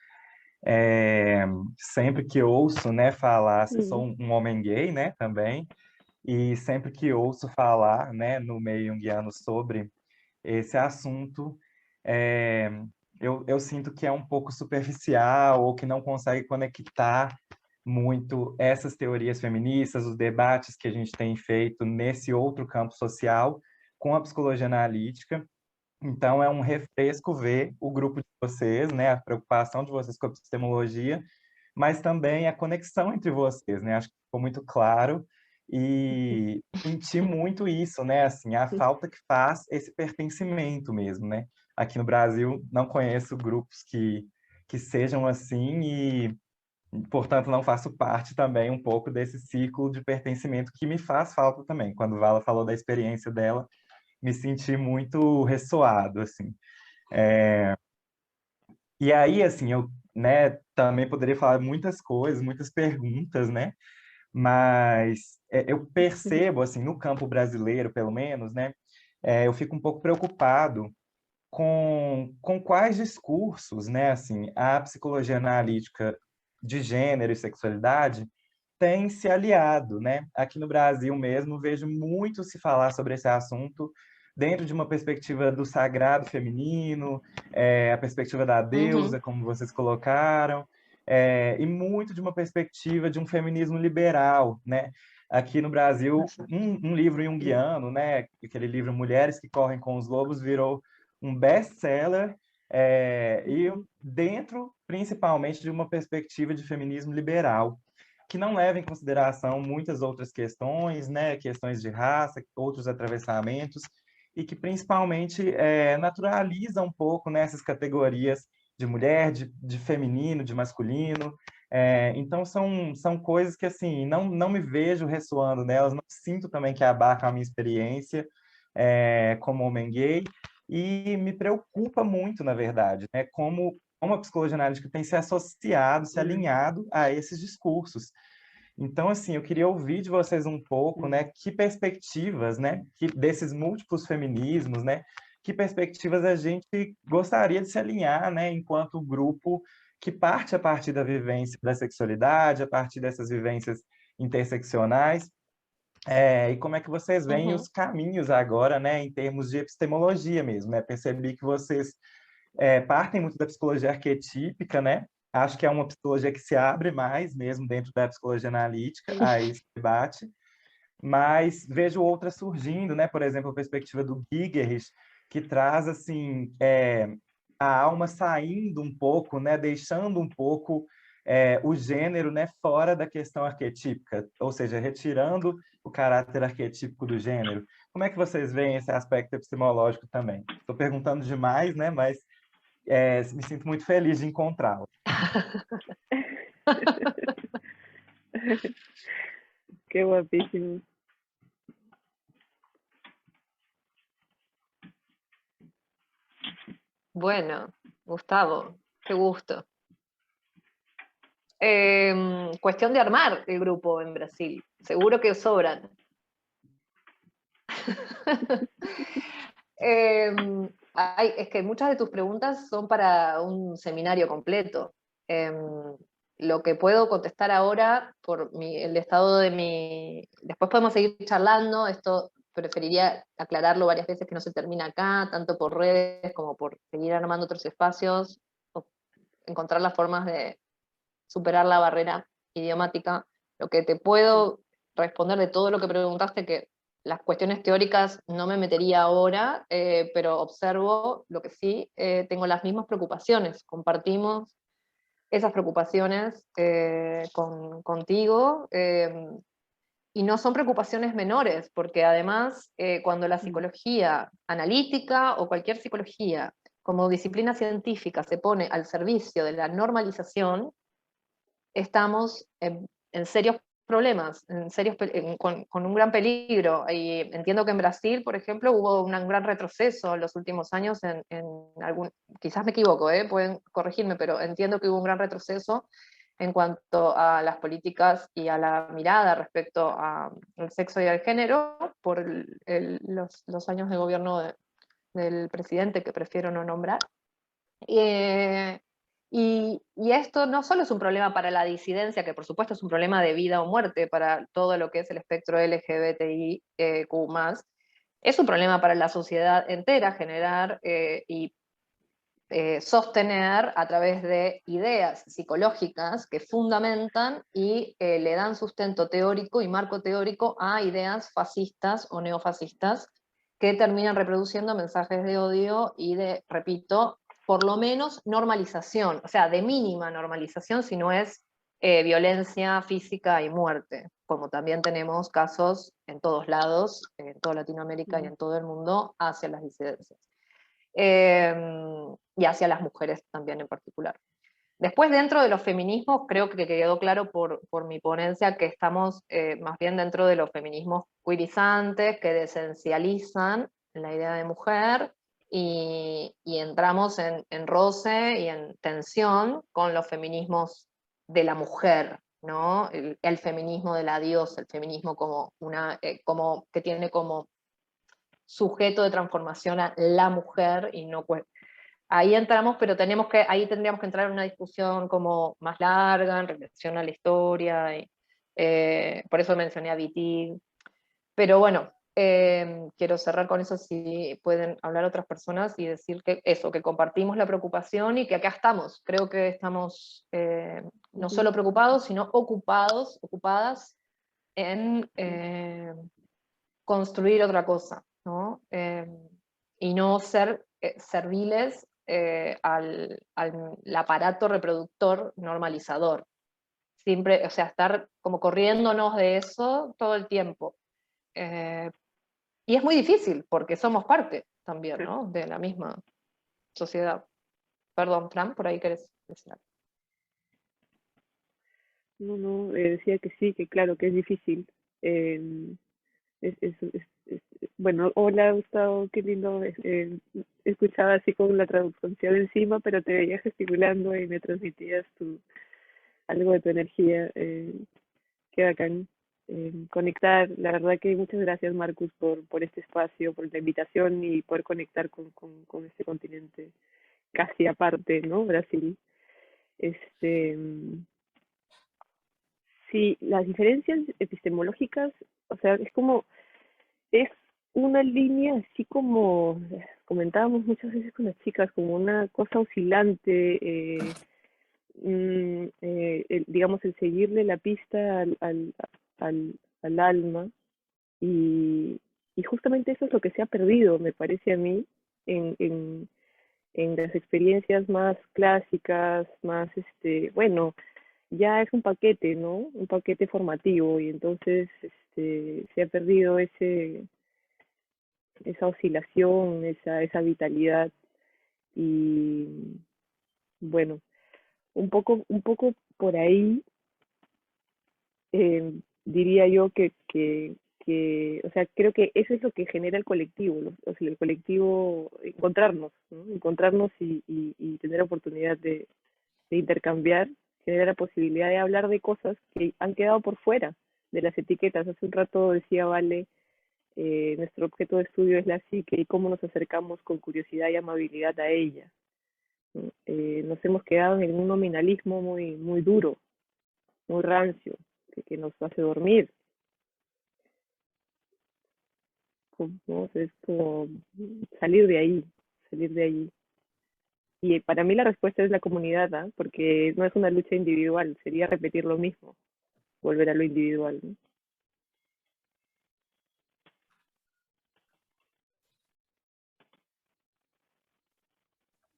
Sempre que ouço, né, falar, eu sou um homem gay, né, também, e sempre que ouço falar, né, no meio junguiano sobre esse assunto, eu sinto que é um pouco superficial ou que não consegue conectar muito essas teorias feministas, os debates que a gente tem feito nesse outro campo social com a psicologia analítica. Então, é um refresco ver o grupo de vocês, né, a preocupação de vocês com a epistemologia, mas também a conexão entre vocês, né? Acho que ficou muito claro e senti muito isso, né? Assim, a falta que faz esse pertencimento mesmo, né? Aqui no Brasil, não conheço grupos que sejam assim e, portanto, não faço parte também um pouco desse círculo de pertencimento que me faz falta também. Quando Vala falou da experiência dela, me senti muito ressoado, assim. E aí, assim, eu, né, também poderia falar muitas coisas, muitas perguntas, né? Mas eu percebo, assim, no campo brasileiro, pelo menos, né? Eu fico um pouco preocupado com quais discursos, né? Assim, a psicologia analítica de gênero e sexualidade tem se aliado, né? Aqui no Brasil mesmo, vejo muito se falar sobre esse assunto dentro de uma perspectiva do sagrado feminino, a perspectiva da deusa, como vocês colocaram, e muito de uma perspectiva de um feminismo liberal, né? Aqui no Brasil, um livro junguiano, né? Aquele livro Mulheres que Correm com os Lobos virou um best-seller, e dentro, principalmente, de uma perspectiva de feminismo liberal, que não leva em consideração muitas outras questões, né? Questões de raça, outros atravessamentos, e que principalmente naturaliza um pouco nessas categorias de mulher, de feminino, de masculino. Então, são coisas que, assim, não me vejo ressoando nelas, não sinto também que abarcam a minha experiência como homem gay, e me preocupa muito, na verdade, né? Como a psicologia analítica tem se associado, se alinhado a esses discursos. Então, assim, eu queria ouvir de vocês um pouco, né, que perspectivas, né, desses múltiplos feminismos, né, que perspectivas a gente gostaria de se alinhar, né, enquanto grupo que parte a partir da vivência da sexualidade, a partir dessas vivências interseccionais, e como é que vocês veem os caminhos agora, né, em termos de epistemologia mesmo, né? Percebi que vocês partem muito da psicologia arquetípica, né? Acho que é uma psicologia que se abre mais mesmo dentro da psicologia analítica a esse debate, mas vejo outras surgindo, né? Por exemplo, a perspectiva do Gigerich, que traz assim a alma saindo um pouco, né? Deixando um pouco o gênero, né? Fora da questão arquetípica, ou seja, retirando o caráter arquetípico do gênero. Como é que vocês veem esse aspecto epistemológico também? Estou perguntando demais, né? Mas me sinto muito feliz de encontrá-la. Qué guapísimo. Bueno, Gustavo, qué gusto. Cuestión de armar el grupo en Brasil. Seguro que sobran. Es que muchas de tus preguntas son para un seminario completo. Lo que puedo contestar ahora, por el estado de mi... Después podemos seguir charlando, esto preferiría aclararlo varias veces, que no se termina acá, tanto por redes como por seguir armando otros espacios, o encontrar las formas de superar la barrera idiomática. Lo que te puedo responder de todo lo que preguntaste, que las cuestiones teóricas no me metería ahora, pero observo lo que sí, tengo las mismas preocupaciones, compartimos esas preocupaciones contigo, y no son preocupaciones menores, porque además cuando la psicología analítica o cualquier psicología como disciplina científica se pone al servicio de la normalización, estamos en serios problemas, con un gran peligro. Y entiendo que en Brasil, por ejemplo, hubo un gran retroceso en los últimos años, quizás me equivoco, pueden corregirme, pero entiendo que hubo un gran retroceso en cuanto a las políticas y a la mirada respecto al sexo y al género por los años de gobierno del presidente, que prefiero no nombrar. Y esto no solo es un problema para la disidencia, que por supuesto es un problema de vida o muerte para todo lo que es el espectro LGBTIQ+, es un problema para la sociedad entera generar y sostener a través de ideas psicológicas que fundamentan y le dan sustento teórico y marco teórico a ideas fascistas o neofascistas que terminan reproduciendo mensajes de odio y de, repito, por lo menos normalización, o sea, de mínima normalización, si no es violencia física y muerte, como también tenemos casos en todos lados, en toda Latinoamérica y en todo el mundo, hacia las disidencias. Y hacia las mujeres también en particular. Después, dentro de los feminismos, creo que quedó claro por mi ponencia que estamos más bien dentro de los feminismos queerizantes, que desesencializan la idea de mujer, y entramos en roce y en tensión con los feminismos de la mujer, ¿no? El feminismo de la diosa, el feminismo como que tiene como sujeto de transformación a la mujer, y no, pues, ahí entramos, pero ahí tendríamos que entrar en una discusión como más larga, en relación a la historia, y, por eso mencioné a Wittig. Pero bueno, quiero cerrar con eso, si pueden hablar otras personas, y decir que compartimos la preocupación y que acá estamos. Creo que estamos no solo preocupados, sino ocupadas en construir otra cosa, ¿no? Y no ser serviles al aparato reproductor normalizador. Siempre, o sea, estar como corriéndonos de eso todo el tiempo. Y es muy difícil, porque somos parte también, ¿no? De la misma sociedad. Perdón, Fran, por ahí querés decir algo. No, decía que sí, que claro, que es difícil. Bueno, hola Gustavo, qué lindo. Escuchaba así con la traducción encima, pero te veía gesticulando y me transmitías algo de tu energía. Qué bacán conectar. La verdad que muchas gracias, Marcus, por este espacio, por la invitación y poder conectar con este continente casi aparte, ¿no? Brasil. Sí, las diferencias epistemológicas, o sea, es una línea así como comentábamos muchas veces con las chicas, como una cosa oscilante, digamos, el seguirle la pista al alma, y justamente eso es lo que se ha perdido, me parece a mí, en las experiencias más clásicas, más, bueno, ya es un paquete, ¿no? Un paquete formativo, y entonces se ha perdido esa oscilación, esa vitalidad, y bueno, un poco por ahí diría yo que, o sea, creo que eso es lo que genera el colectivo, o sea, el colectivo, encontrarnos, ¿no? Encontrarnos y tener oportunidad de intercambiar, genera la posibilidad de hablar de cosas que han quedado por fuera de las etiquetas. Hace un rato decía Vale, nuestro objeto de estudio es la psique y cómo nos acercamos con curiosidad y amabilidad a ella, ¿no? Nos hemos quedado en un nominalismo muy, muy duro, muy rancio, que nos hace dormir. ¿no? Es como salir de ahí, salir de ahí. Y para mí la respuesta es la comunidad, ¿ah? Porque no es una lucha individual, sería repetir lo mismo, volver a lo individual, ¿no?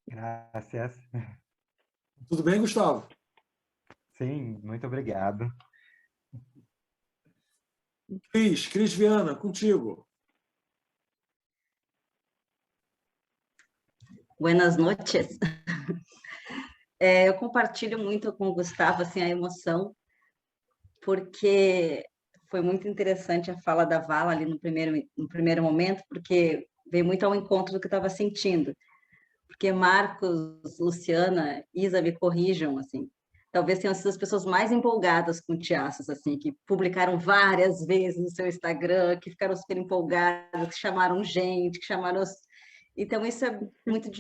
Gracias. Tudo bem, Gustavo? Sim, muito obrigado. Cris Viana, contigo. Buenas noches. Eu compartilho muito com o Gustavo assim, a emoção, porque foi muito interessante a fala da Vala ali no primeiro momento, porque veio muito ao encontro do que eu estava sentindo. Porque Marcos, Luciana, Isa, me corrijam, assim, talvez tenham sido as pessoas mais empolgadas com Tiaços, assim, que publicaram várias vezes no seu Instagram, que ficaram super empolgadas, que chamaram gente, que chamaram... Então, isso é muito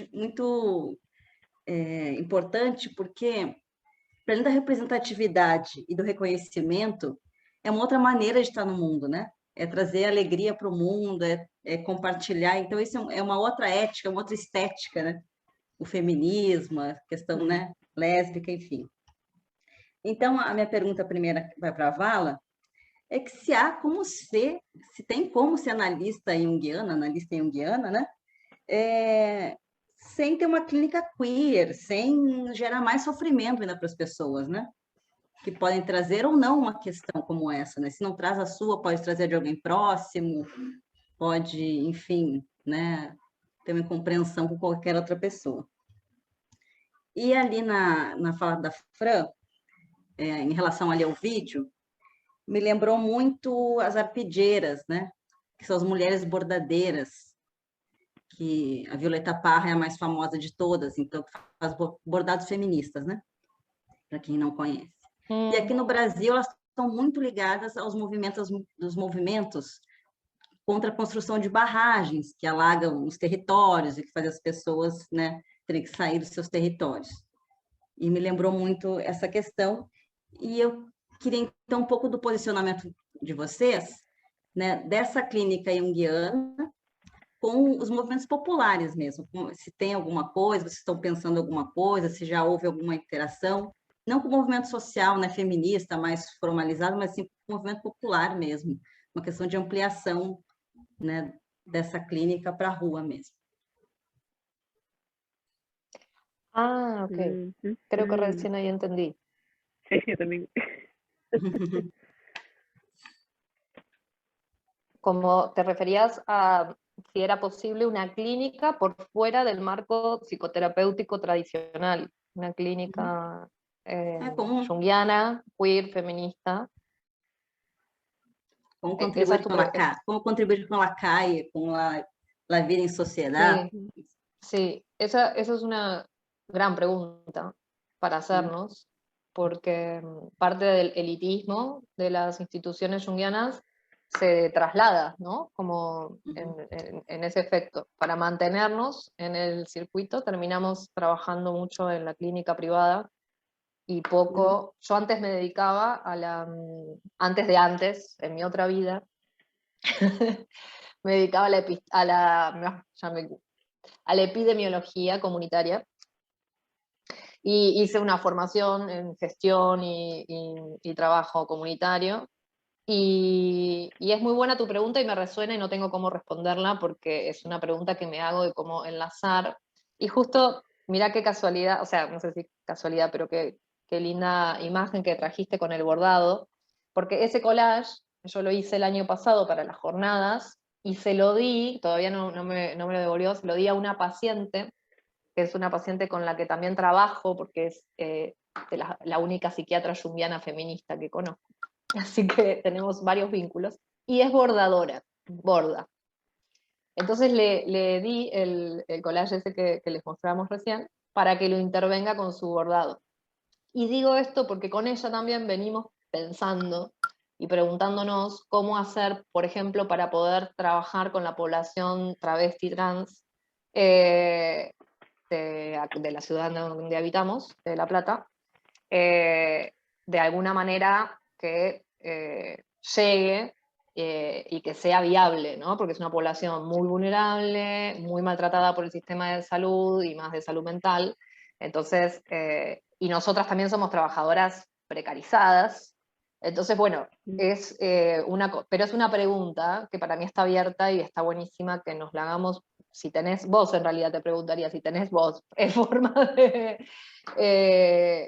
importante, porque, para além da representatividade e do reconhecimento, é uma outra maneira de estar no mundo, né? É trazer alegria para o mundo, é compartilhar. Então, isso é uma outra ética, uma outra estética, né? O feminismo, a questão, né, lésbica, enfim. Então, a minha pergunta primeira vai para a Vala, é que se tem como ser analista junguiana, né? Sem ter uma clínica queer, sem gerar mais sofrimento ainda para as pessoas, né? Que podem trazer ou não uma questão como essa, né? Se não traz a sua, pode trazer de alguém próximo, pode, enfim, né, ter uma compreensão com qualquer outra pessoa. E ali na fala da Fran, em relação ali ao vídeo, me lembrou muito as arpideiras, né? Que são as mulheres bordadeiras, que a Violeta Parra é a mais famosa de todas, então faz bordados feministas, né? Para quem não conhece. E aqui no Brasil, elas estão muito ligadas aos movimentos contra a construção de barragens que alagam os territórios e que fazem as pessoas, né, terem que sair dos seus territórios. E me lembrou muito essa questão. E eu queria, então, um pouco do posicionamento de vocês, né, dessa clínica junguiana com os movimentos populares mesmo. Se tem alguma coisa, vocês estão pensando alguma coisa, se já houve alguma interação, não com o movimento social, né, feminista, mais formalizado, mas sim com o movimento popular mesmo, uma questão de ampliação, né, dessa clínica para a rua mesmo. Ah, ok. Creo que recién ahí entendí. Sí, yo también. Como te referías a si era posible una clínica por fuera del marco psicoterapéutico tradicional, una clínica junguiana, queer, feminista. Como contribuir con la calle, con la vida en sociedad. Sí, esa es una gran pregunta para hacernos, porque parte del elitismo de las instituciones junguianas se traslada, ¿no? Como en ese efecto. Para mantenernos en el circuito terminamos trabajando mucho en la clínica privada y poco, yo antes me dedicaba antes, en mi otra vida, me dedicaba a la epidemiología comunitaria y hice una formación en gestión y trabajo comunitario. Y es muy buena tu pregunta y me resuena y no tengo cómo responderla porque es una pregunta que me hago de cómo enlazar. Y justo, mirá qué casualidad, o sea, no sé si casualidad, pero qué linda imagen que trajiste con el bordado, porque ese collage yo lo hice el año pasado para las jornadas y se lo di, todavía no me lo devolvió, se lo di a una paciente, que es una paciente con la que también trabajo porque es la única psiquiatra junguiana feminista que conozco. Así que tenemos varios vínculos, y es bordadora, borda. Entonces le di el collage ese que les mostramos recién, para que lo intervenga con su bordado. Y digo esto porque con ella también venimos pensando y preguntándonos cómo hacer, por ejemplo, para poder trabajar con la población travesti trans de la ciudad donde habitamos, de La Plata, de alguna manera que llegue y que sea viable, ¿no? Porque es una población muy vulnerable, muy maltratada por el sistema de salud y más de salud mental. Entonces, y nosotras también somos trabajadoras precarizadas. Entonces, bueno, pero es una pregunta que para mí está abierta y está buenísima que nos la hagamos. Si tenés vos, en realidad te preguntaría, si tenés vos forma de,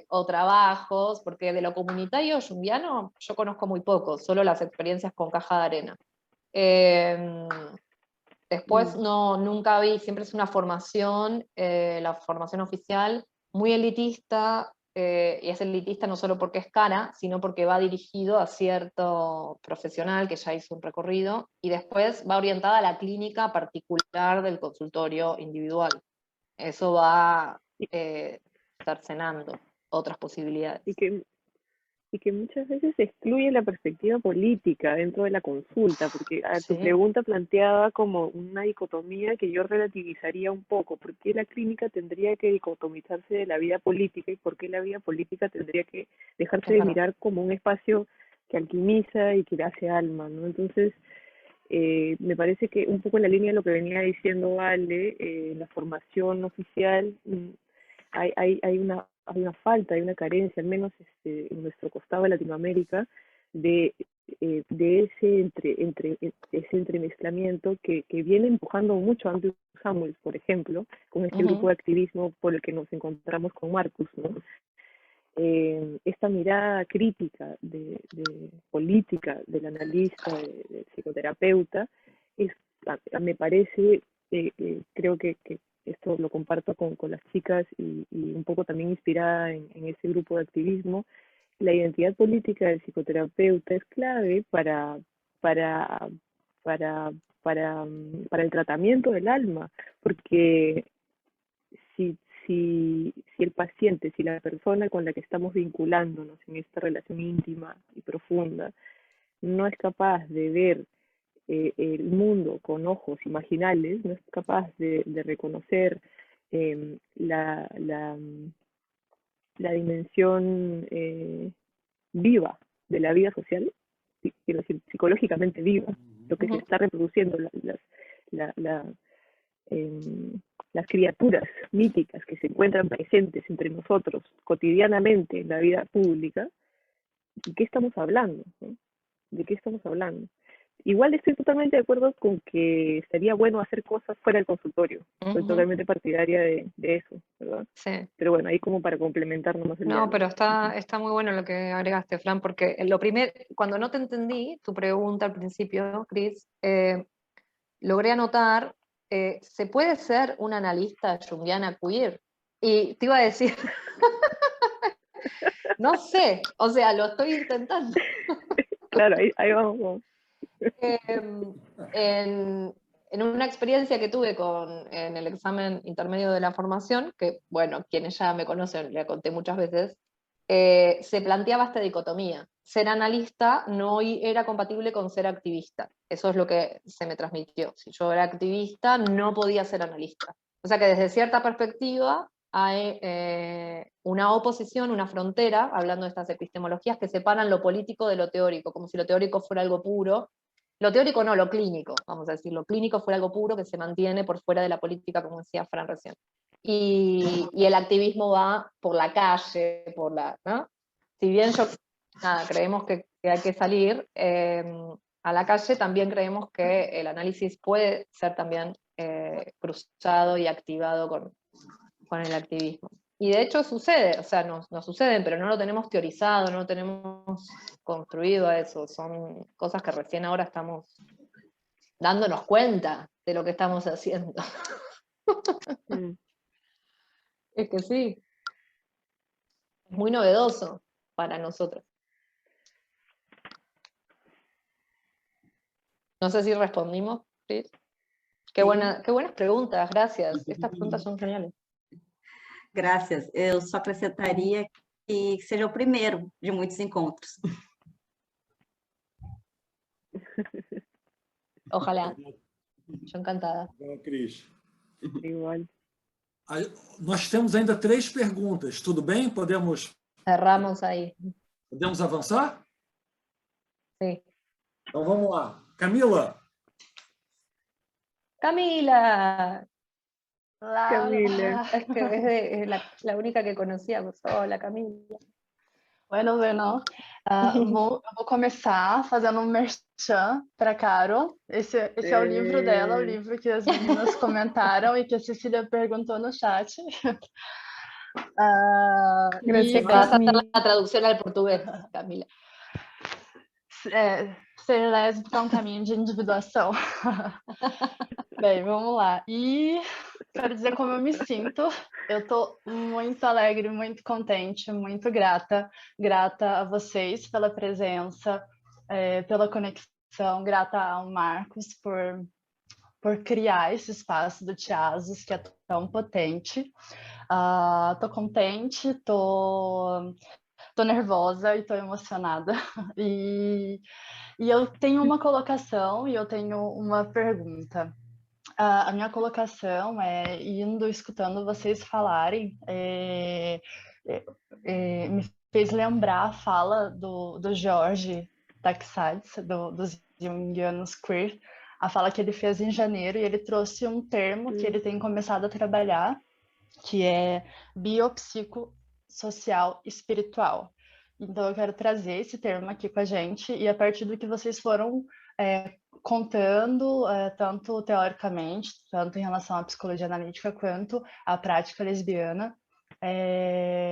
o trabajos, porque de lo comunitario yunguiano yo conozco muy poco, solo las experiencias con Caja de Arena. Después nunca vi, siempre es una formación, la formación oficial, muy elitista, y es elitista no solo porque es cara, sino porque va dirigido a cierto profesional que ya hizo un recorrido, y después va orientada a la clínica particular del consultorio individual. Eso va cercenando otras posibilidades. Y que muchas veces excluye la perspectiva política dentro de la consulta, porque tu pregunta planteaba como una dicotomía que yo relativizaría un poco. ¿Por qué la clínica tendría que dicotomizarse de la vida política y por qué la vida política tendría que dejarse de mirar como un espacio que alquimiza y que hace alma, ¿no? Entonces, me parece que un poco en la línea de lo que venía diciendo Vale, en la formación oficial hay una falta, hay una carencia, al menos en nuestro costado de Latinoamérica, de ese entremezclamiento que viene empujando mucho Andrew Samuels, por ejemplo, con este grupo de activismo por el que nos encontramos con Marcus, ¿no? Esta mirada crítica de política del analista, del psicoterapeuta, me parece, creo que esto lo comparto con las chicas y un poco también inspirada en ese grupo de activismo. La identidad política del psicoterapeuta es clave para el tratamiento del alma, porque si el paciente, si la persona con la que estamos vinculándonos en esta relación íntima y profunda no es capaz de ver el mundo con ojos imaginales, no es capaz de reconocer la dimensión viva de la vida social, quiero decir, psicológicamente viva, lo que se está reproduciendo, las criaturas míticas que se encuentran presentes entre nosotros cotidianamente en la vida pública. ¿De qué estamos hablando? ¿No? ¿De qué estamos hablando? Igual estoy totalmente de acuerdo con que sería bueno hacer cosas fuera del consultorio. Soy totalmente partidaria de eso, ¿verdad? Sí. Pero bueno, ahí como para complementar nomás el diálogo. Pero está muy bueno lo que agregaste, Fran, porque lo primero, cuando no te entendí tu pregunta al principio, Cris, logré anotar, ¿se puede ser una analista junguiana queer? Y te iba a decir, no sé, o sea, lo estoy intentando. Claro, ahí vamos. En una experiencia que tuve en el examen intermedio de la formación, que, bueno, quienes ya me conocen, le conté muchas veces, se planteaba esta dicotomía. Ser analista no era compatible con ser activista. Eso es lo que se me transmitió. Si yo era activista, no podía ser analista. O sea que desde cierta perspectiva hay una oposición, una frontera, hablando de estas epistemologías, que separan lo político de lo teórico, como si lo teórico fuera algo puro. Lo teórico no, lo clínico, vamos a decir. Lo clínico fuera algo puro que se mantiene por fuera de la política, como decía Fran recién. Y el activismo va por la calle, ¿no? Si bien creemos que hay que salir a la calle, también creemos que el análisis puede ser también cruzado y activado con el activismo. Y de hecho sucede, o sea, nos suceden, pero no lo tenemos teorizado, no lo tenemos construido a eso. Son cosas que recién ahora estamos dándonos cuenta de lo que estamos haciendo. Es que sí. Es muy novedoso para nosotros. No sé si respondimos, Cris. Qué buenas preguntas, gracias. Estas preguntas son geniales. Graças. Eu só acrescentaria que seja o primeiro de muitos encontros. Ojalá. Yo encantada. Cris. Igual. Nós temos ainda 3 perguntas. Tudo bem? Podemos Cerramos aí. Podemos avançar? Sim. Então vamos lá. Camila. Camila. Camila. Es que es la única que conocíamos. Hola, Camila. Bueno. Eu vou começar fazendo um merchan para Caro. Esse é o livro dela, o livro que as meninas comentaram e que a Cecília perguntou no chat. Gracias. Vas a hacer la traducción al portugués, Camila. Ser lésbica é um caminho de individuação. Bem, vamos lá. E quero dizer como eu me sinto. Eu estou muito alegre, muito contente, muito grata. Grata a vocês pela presença, pela conexão. Grata ao Marcos por criar esse espaço do Tiasos, que é tão potente. Tô contente, tô nervosa e tô emocionada. E eu tenho uma colocação e eu tenho uma pergunta. A minha colocação é, escutando vocês falarem, me fez lembrar a fala do George Taxades, dos jungianos queer, a fala que ele fez em janeiro, e ele trouxe um termo que ele tem começado a trabalhar, que é biopsicossocial espiritual. Então eu quero trazer esse termo aqui com a gente, e a partir do que vocês foram contando, tanto teoricamente, tanto em relação à psicologia analítica, quanto à prática lesbiana,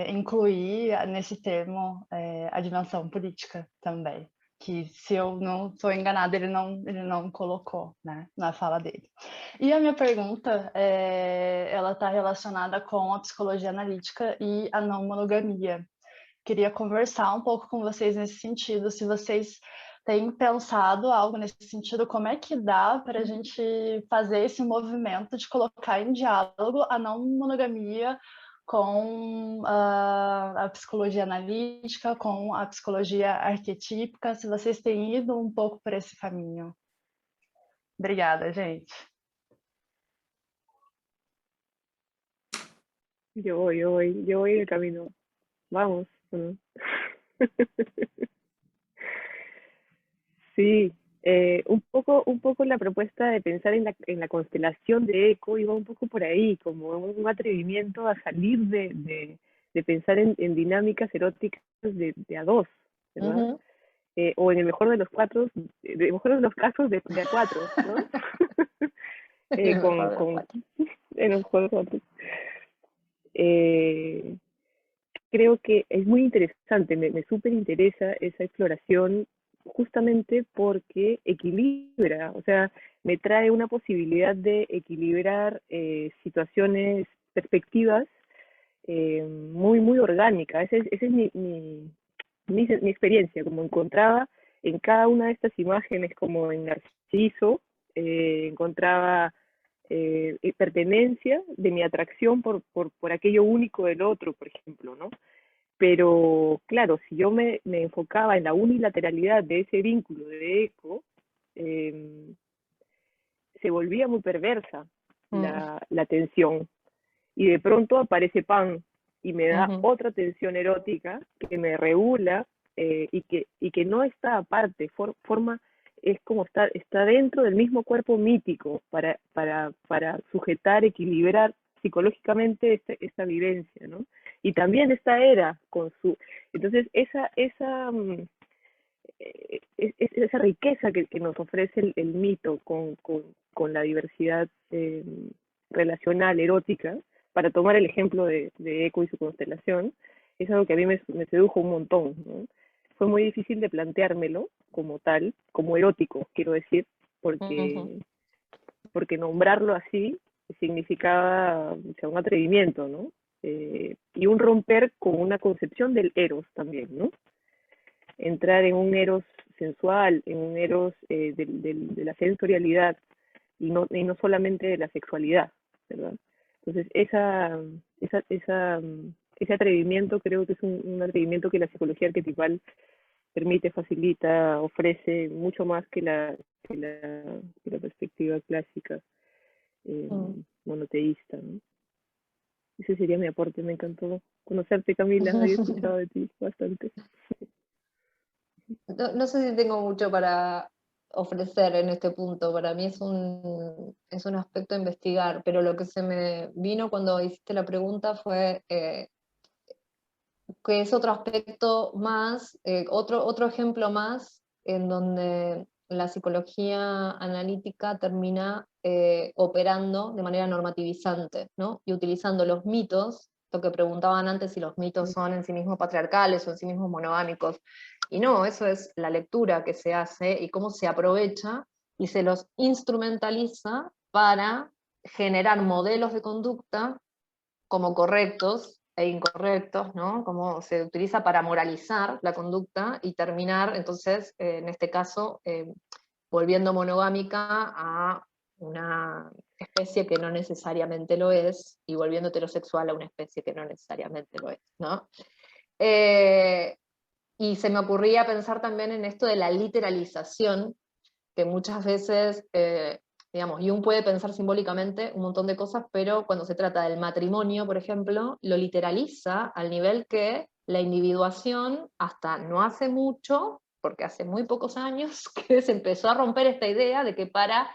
incluir nesse termo a dimensão política também, que, se eu não estou enganada, ele não colocou, né, na fala dele. E a minha pergunta, ela está relacionada com a psicologia analítica e a não monogamia. Queria conversar um pouco com vocês nesse sentido, se vocês têm pensado algo nesse sentido, como é que dá para a gente fazer esse movimento de colocar em diálogo a não monogamia com a psicologia analítica, com a psicologia arquetípica, se vocês têm ido um pouco por esse caminho. Obrigada, gente. Yo voy el camino. Vamos. Sí, un poco la propuesta de pensar en la constelación de Eco iba un poco por ahí, como un atrevimiento a salir de pensar en dinámicas eróticas de a dos, ¿verdad? O en el mejor de los casos, de a cuatro, ¿no? En los mejor de cuatro. Creo que es muy interesante, me súper interesa esa exploración, justamente porque equilibra, o sea, me trae una posibilidad de equilibrar situaciones, perspectivas muy, muy orgánicas. Esa es mi experiencia, como encontraba en cada una de estas imágenes, como en Narciso, encontraba pertenencia de mi atracción por aquello único del otro, por ejemplo, ¿no? Pero, claro, si yo me enfocaba en la unilateralidad de ese vínculo de Eco, se volvía muy perversa la tensión. Y de pronto aparece Pan y me da otra tensión erótica que me regula y que no está aparte, es como está dentro del mismo cuerpo mítico para sujetar, equilibrar psicológicamente esta vivencia, ¿no? Y también esta era con su... Entonces, esa riqueza que nos ofrece el mito con la diversidad relacional, erótica, para tomar el ejemplo de Eco y su constelación, es algo que a mí me sedujo un montón, ¿no? Fue muy difícil de planteármelo como tal, como erótico, quiero decir, porque nombrarlo así significaba, o sea, un atrevimiento, ¿no? Y un romper con una concepción del eros también, ¿no? Entrar en un eros sensual, en un eros de la sensorialidad y no solamente de la sexualidad, ¿verdad? Entonces, ese atrevimiento creo que es un atrevimiento que la psicología arquetipal permite, facilita, ofrece mucho más que la perspectiva clásica monoteísta, ¿no? Ese sería mi aporte. Me encantó conocerte, Camila. Había escuchado de ti bastante. No sé si tengo mucho para ofrecer en este punto. Para mí es un aspecto a investigar, pero lo que se me vino cuando hiciste la pregunta fue que es otro aspecto más, otro ejemplo más en donde la psicología analítica termina operando de manera normativizante, ¿no? Y utilizando los mitos, lo que preguntaban antes, si los mitos son en sí mismos patriarcales o en sí mismos monogámicos. Y no, eso es la lectura que se hace y cómo se aprovecha y se los instrumentaliza para generar modelos de conducta como correctos e incorrectos, ¿no? Como se utiliza para moralizar la conducta y terminar, entonces, en este caso, volviendo monogámica a una especie que no necesariamente lo es, y volviendo heterosexual a una especie que no necesariamente lo es, ¿no? Y se me ocurría pensar también en esto de la literalización, que muchas veces, digamos, Jung puede pensar simbólicamente un montón de cosas, pero cuando se trata del matrimonio, por ejemplo, lo literaliza al nivel que la individuación, hasta no hace mucho, porque hace muy pocos años, que se empezó a romper esta idea de que para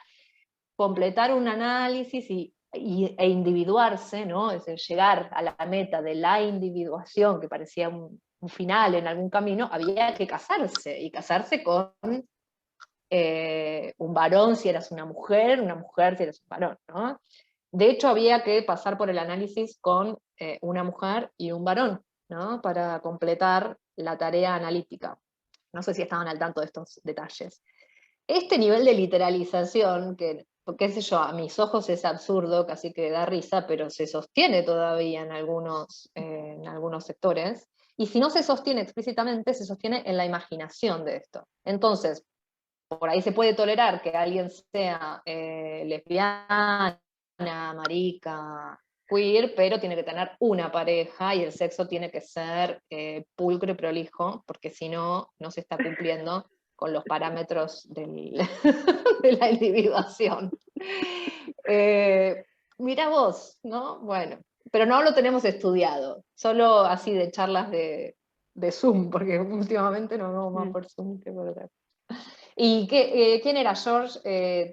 completar un análisis e individuarse, ¿no? Es decir, llegar a la meta de la individuación, que parecía un final en algún camino, había que casarse, y casarse con un varón si eras una mujer si eras un varón, ¿no? De hecho, había que pasar por el análisis con una mujer y un varón, ¿no? Para completar la tarea analítica. No sé si estaban al tanto de estos detalles. Este nivel de literalización, que, qué sé yo, a mis ojos es absurdo, casi que da risa, pero se sostiene todavía en algunos sectores, y si no se sostiene explícitamente, se sostiene en la imaginación de esto. Entonces, por ahí se puede tolerar que alguien sea lesbiana, marica, queer, pero tiene que tener una pareja y el sexo tiene que ser pulcro y prolijo, porque si no, no se está cumpliendo con los parámetros de la individuación. Mira vos, ¿no? Bueno, pero no lo tenemos estudiado, solo así de charlas de Zoom, porque últimamente nos vemos más por Zoom que por otra. ¿Y quién era George?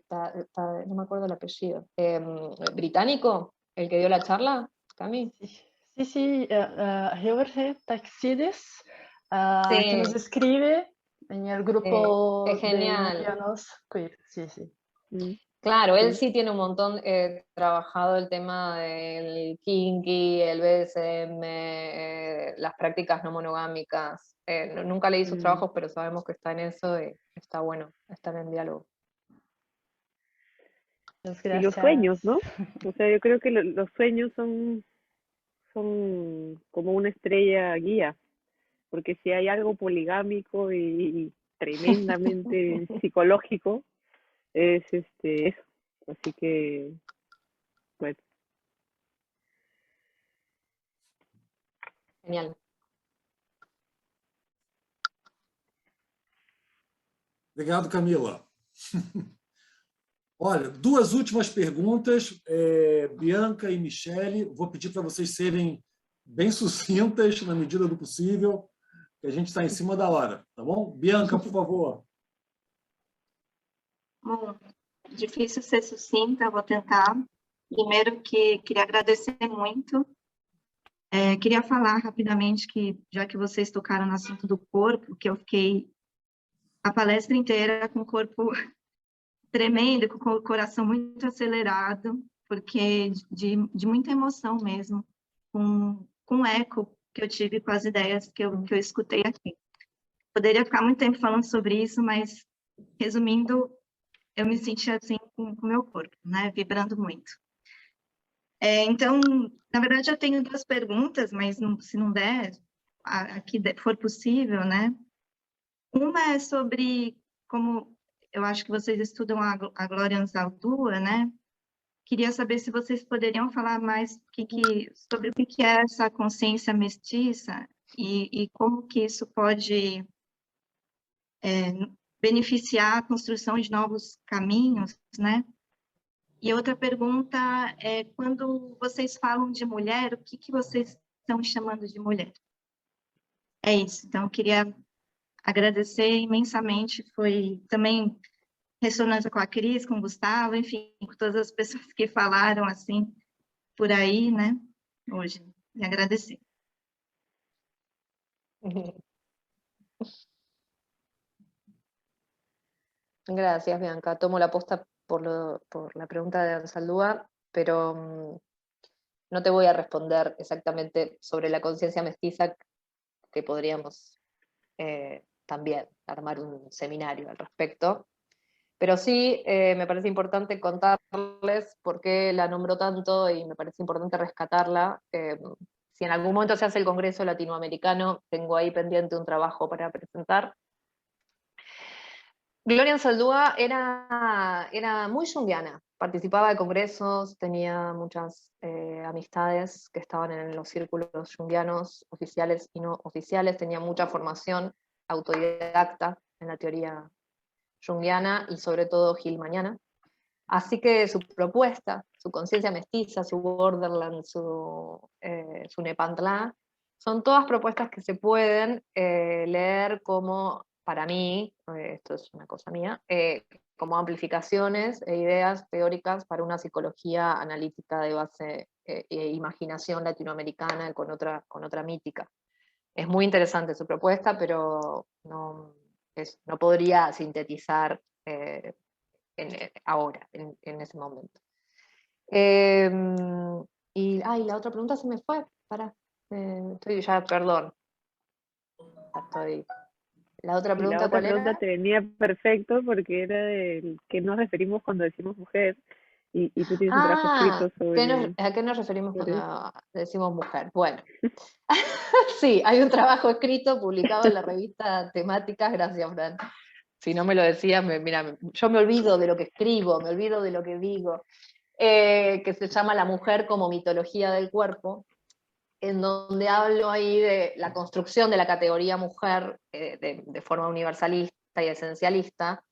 No me acuerdo el apellido. ¿Británico? ¿El que dio la charla, Cami? Sí, Jorge Taxides, Sí. que nos escribe en el grupo Qué genial. de lesbianos queer. Sí. Claro, él sí tiene un montón trabajado el tema del kinky, el BDSM, las prácticas no monogámicas. Nunca leí sus trabajos, pero sabemos que está en eso y está bueno estar en diálogo. Y los sueños, ¿no? O sea, yo creo que los sueños son como una estrella guía, porque si hay algo poligámico y tremendamente psicológico, es eso. Así que, bueno. Genial. Obrigado, Camila. Olha, duas últimas perguntas, Bianca e Michele. Vou pedir para vocês serem bem sucintas na medida do possível, que a gente está em cima da hora, tá bom? Bianca, por favor. Bom, difícil ser sucinta, vou tentar. Primeiro que queria agradecer muito. Queria falar rapidamente que, já que vocês tocaram no assunto do corpo, que eu fiquei a palestra inteira com o corpo tremendo, com o coração muito acelerado, porque de muita emoção mesmo, com o eco que eu tive com as ideias que eu escutei aqui. Poderia ficar muito tempo falando sobre isso, mas, resumindo, eu me senti assim com o meu corpo, né, vibrando muito. Então, na verdade, eu tenho duas perguntas, mas se não der, aqui for possível, né? Uma é sobre como eu acho que vocês estudam a Glória Anzaldúa, né? Queria saber se vocês poderiam falar mais sobre o que é essa consciência mestiça e como que isso pode beneficiar a construção de novos caminhos, né? E outra pergunta é, quando vocês falam de mulher, o que vocês estão chamando de mulher? É isso, então eu queria agradecer imensamente, foi também ressonância com a Cris, com o Gustavo, enfim, com todas as pessoas que falaram, assim, por aí, né, hoje. E agradecer. Gracias, Bianca. Tomo la posta por la pregunta de Ansaldúa, pero no te voy a responder exactamente sobre la conciencia mestiza, que podríamos también armar un seminario al respecto. Pero sí me parece importante contarles por qué la nombro tanto y me parece importante rescatarla. Si en algún momento se hace el Congreso Latinoamericano, tengo ahí pendiente un trabajo para presentar. Gloria Ansaldúa era muy junguiana, participaba de congresos, tenía muchas amistades que estaban en los círculos junguianos, oficiales y no oficiales, tenía mucha formación autodidacta en la teoría junguiana y sobre todo gilmaniana. Así que su propuesta, su conciencia mestiza, su borderland, su Nepantla, son todas propuestas que se pueden leer como, para mí, esto es una cosa mía, como amplificaciones e ideas teóricas para una psicología analítica de base e imaginación latinoamericana con otra mítica. Es muy interesante su propuesta, pero no podría sintetizar ahora, en ese momento. Y la otra pregunta se me fue, estoy ya, perdón. La otra pregunta, la otra ¿cuál pregunta era? te venía perfecto porque era del que nos referimos cuando decimos mujer, y tú tienes un trabajo escrito sobre... ¿A qué nos referimos sobre cuando decimos mujer? Bueno, sí, hay un trabajo escrito publicado en la revista Temáticas, gracias, Fran. Si no me lo decías, mira, yo me olvido de lo que escribo, me olvido de lo que digo, que se llama La mujer como mitología del cuerpo, en donde hablo ahí de la construcción de la categoría mujer de forma universalista y esencialista,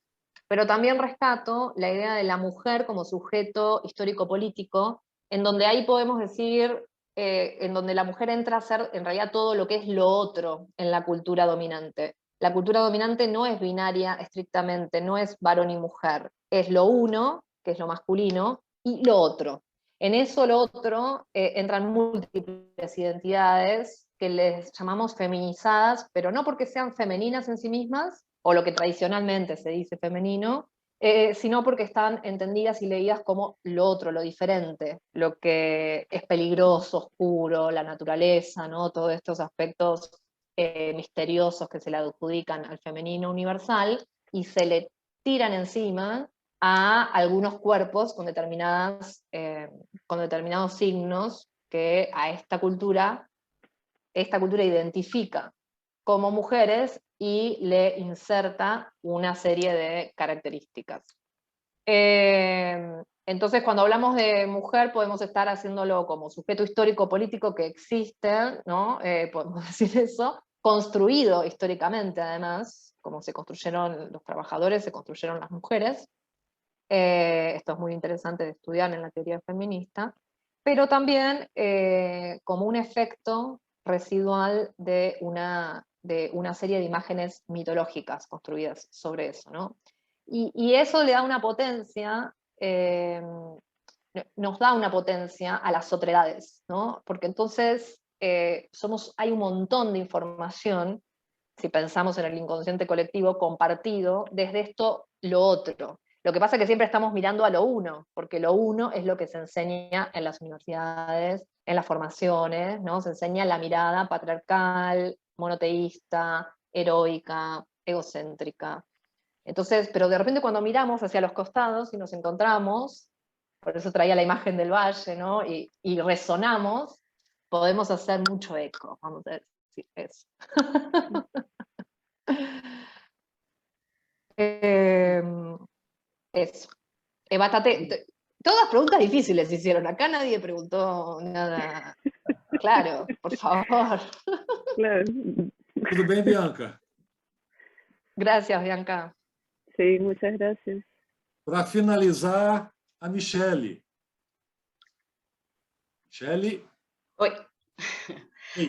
pero también rescato la idea de la mujer como sujeto histórico-político, en donde ahí podemos decir, en donde la mujer entra a ser en realidad todo lo que es lo otro en la cultura dominante. La cultura dominante no es binaria estrictamente, no es varón y mujer, es lo uno, que es lo masculino, y lo otro. En eso lo otro entran múltiples identidades que les llamamos feminizadas, pero no porque sean femeninas en sí mismas, o lo que tradicionalmente se dice femenino, sino porque están entendidas y leídas como lo otro, lo diferente, lo que es peligroso, oscuro, la naturaleza, ¿no? Todos estos aspectos misteriosos que se le adjudican al femenino universal y se le tiran encima a algunos cuerpos con determinados signos que a esta cultura identifica como mujeres y le inserta una serie de características. Entonces, cuando hablamos de mujer, podemos estar haciéndolo como sujeto histórico-político que existe, ¿no? Podemos decir eso, construido históricamente, además, como se construyeron los trabajadores, se construyeron las mujeres. Esto es muy interesante de estudiar en la teoría feminista, pero también como un efecto residual de una serie de imágenes mitológicas construidas sobre eso, ¿no? Y eso le da una potencia, nos da una potencia a las otredades, ¿no? Porque entonces hay un montón de información, si pensamos en el inconsciente colectivo, compartido desde esto, lo otro. Lo que pasa es que siempre estamos mirando a lo uno, porque lo uno es lo que se enseña en las universidades, en las formaciones, ¿no? Se enseña la mirada patriarcal, monoteísta, heroica, egocéntrica. Entonces, pero de repente cuando miramos hacia los costados y nos encontramos, por eso traía la imagen del valle, ¿no? Y resonamos, podemos hacer mucho eco, vamos a decir eso. Eso. Todas preguntas difíciles se hicieron. Acá nadie preguntó nada. Claro, por favor. Claro. Tudo bem, Bianca? Gracias, Bianca. Sí, muchas gracias. Para finalizar, a Michele. Michele? Oi.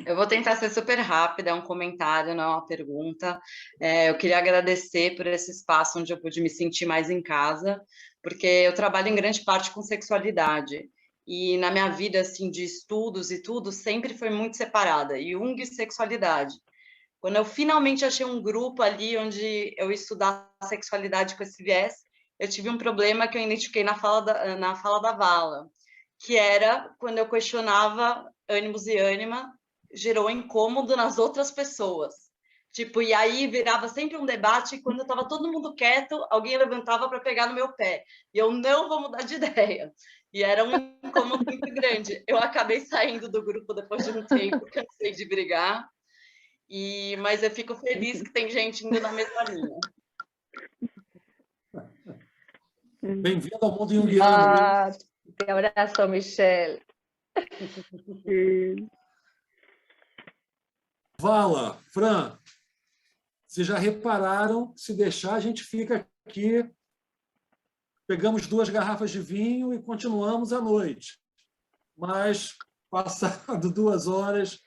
Eu vou tentar ser super rápida, é um comentário, não é uma pergunta. Eu queria agradecer por esse espaço onde eu pude me sentir mais em casa, porque eu trabalho em grande parte com sexualidade. E na minha vida, assim, de estudos e tudo, sempre foi muito separada, Jung e sexualidade. Quando eu finalmente achei um grupo ali onde eu estudar sexualidade com esse viés, eu tive um problema que eu identifiquei na fala da Vala, que era quando eu questionava ânimos e ânima, gerou incômodo nas outras pessoas. Tipo, e aí virava sempre um debate, e quando estava todo mundo quieto, alguém levantava para pegar no meu pé. E eu não vou mudar de ideia. E era um incômodo muito grande. Eu acabei saindo do grupo depois de um tempo, cansei de brigar. Mas eu fico feliz que tem gente indo na mesma linha. Bem-vindo ao mundo junguiano. Te abrazo, Michelle. Vala, Fran, vocês já repararam, se deixar, a gente fica aqui, pegamos 2 garrafas de vinho e continuamos à noite. Mas, passado 2 horas,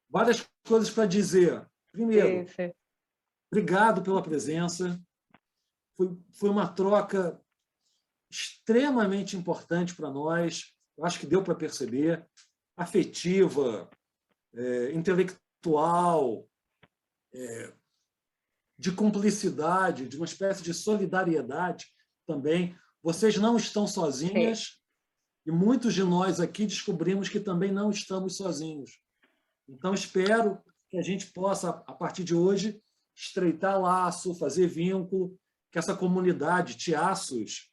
várias coisas para dizer. Primeiro, obrigado pela presença. Foi uma troca extremamente importante para nós, eu acho que deu para perceber, afetiva, intelectual, de cumplicidade, de uma espécie de solidariedade também. Vocês não estão sozinhas, e muitos de nós aqui descobrimos que também não estamos sozinhos. Então, espero que a gente possa, a partir de hoje, estreitar laço, fazer vínculo, que essa comunidade, Tiaços,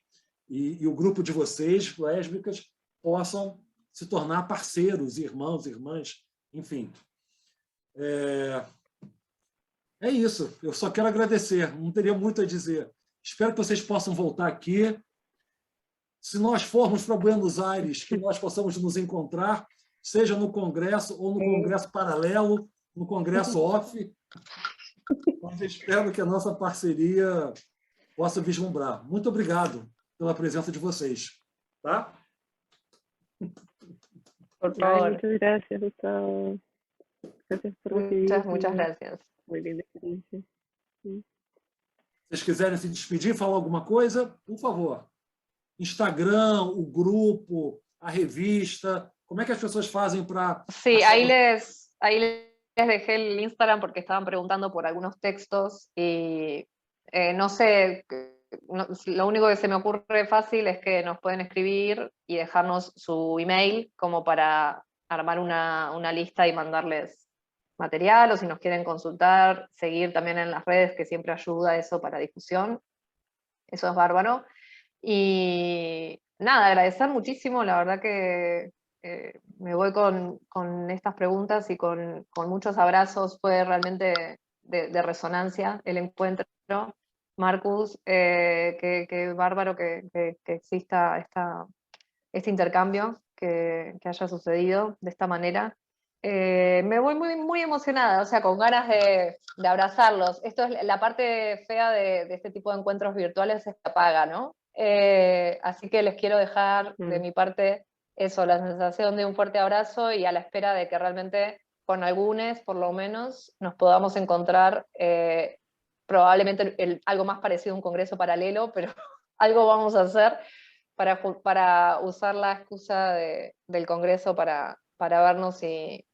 e o grupo de vocês, lésbicas, possam se tornar parceiros, irmãos, irmãs, enfim. É isso. Eu só quero agradecer. Não teria muito a dizer. Espero que vocês possam voltar aqui. Se nós formos para Buenos Aires, que nós possamos nos encontrar, seja no congresso ou no congresso paralelo, no congresso off. Mas espero que a nossa parceria possa vislumbrar. Muito obrigado pela presença de vocês. Tá? Por favor. Muchas gracias, Gustavo. Gracias por recibirme. Muchas gracias. Muy linda experiencia. Se vocês quiserem se despedir, falar alguma coisa, por favor. Instagram, o grupo, a revista, como é que as pessoas fazem para... Sí, ahí les dejé el Instagram porque estaban preguntando por algunos textos y no sé, lo único que se me ocurre fácil es que nos pueden escribir y dejarnos su email como para armar una lista y mandarles material, o si nos quieren consultar, seguir también en las redes, que siempre ayuda eso para difusión. Eso es bárbaro. Y nada, agradecer muchísimo, la verdad que me voy con estas preguntas y con muchos abrazos. Fue realmente de resonancia el encuentro. Marcus, qué bárbaro que exista este intercambio, que haya sucedido de esta manera. Me voy muy emocionada, o sea, con ganas de abrazarlos. Esto es la parte fea de este tipo de encuentros virtuales, se apaga, ¿no? Así que les quiero dejar de mi parte eso, la sensación de un fuerte abrazo y a la espera de que realmente con algunos, por lo menos, nos podamos encontrar probablemente algo más parecido a un congreso paralelo, pero algo vamos a hacer para usar la excusa del congreso para vernos y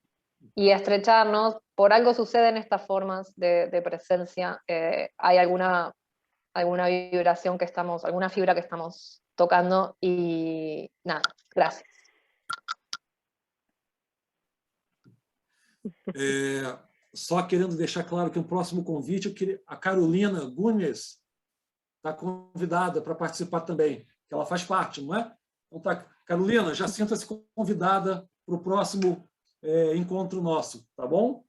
estrecharnos. Por algo suceden estas formas de presencia. Hay alguna vibración que estamos, alguna fibra que estamos tocando y nada, gracias. Só querendo deixar claro que um próximo convite, a Carolina Gunes está convidada para participar também, que ela faz parte, não é? Então tá, Carolina, já sinta-se convidada para o próximo encontro nosso, tá bom?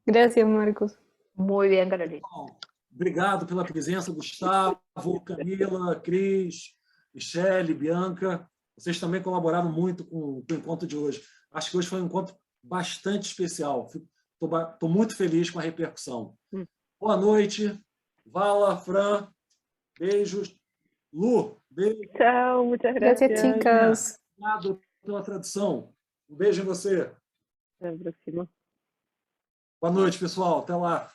Gracias, Marcos. Muy bien, Carolina. Bom, obrigado pela presença, Gustavo, Camila, Cris, Michele, Bianca. Vocês também colaboraram muito com o encontro de hoje. Acho que hoje foi um encontro bastante especial. Estou muito feliz com a repercussão. Boa noite. Vala, Fran, beijos. Lu, beijo. Tchau, muchas gracias. Gracias, chicas. Obrigado pela tradução. Um beijo em você. Até a próxima. Boa noite, pessoal. Até lá.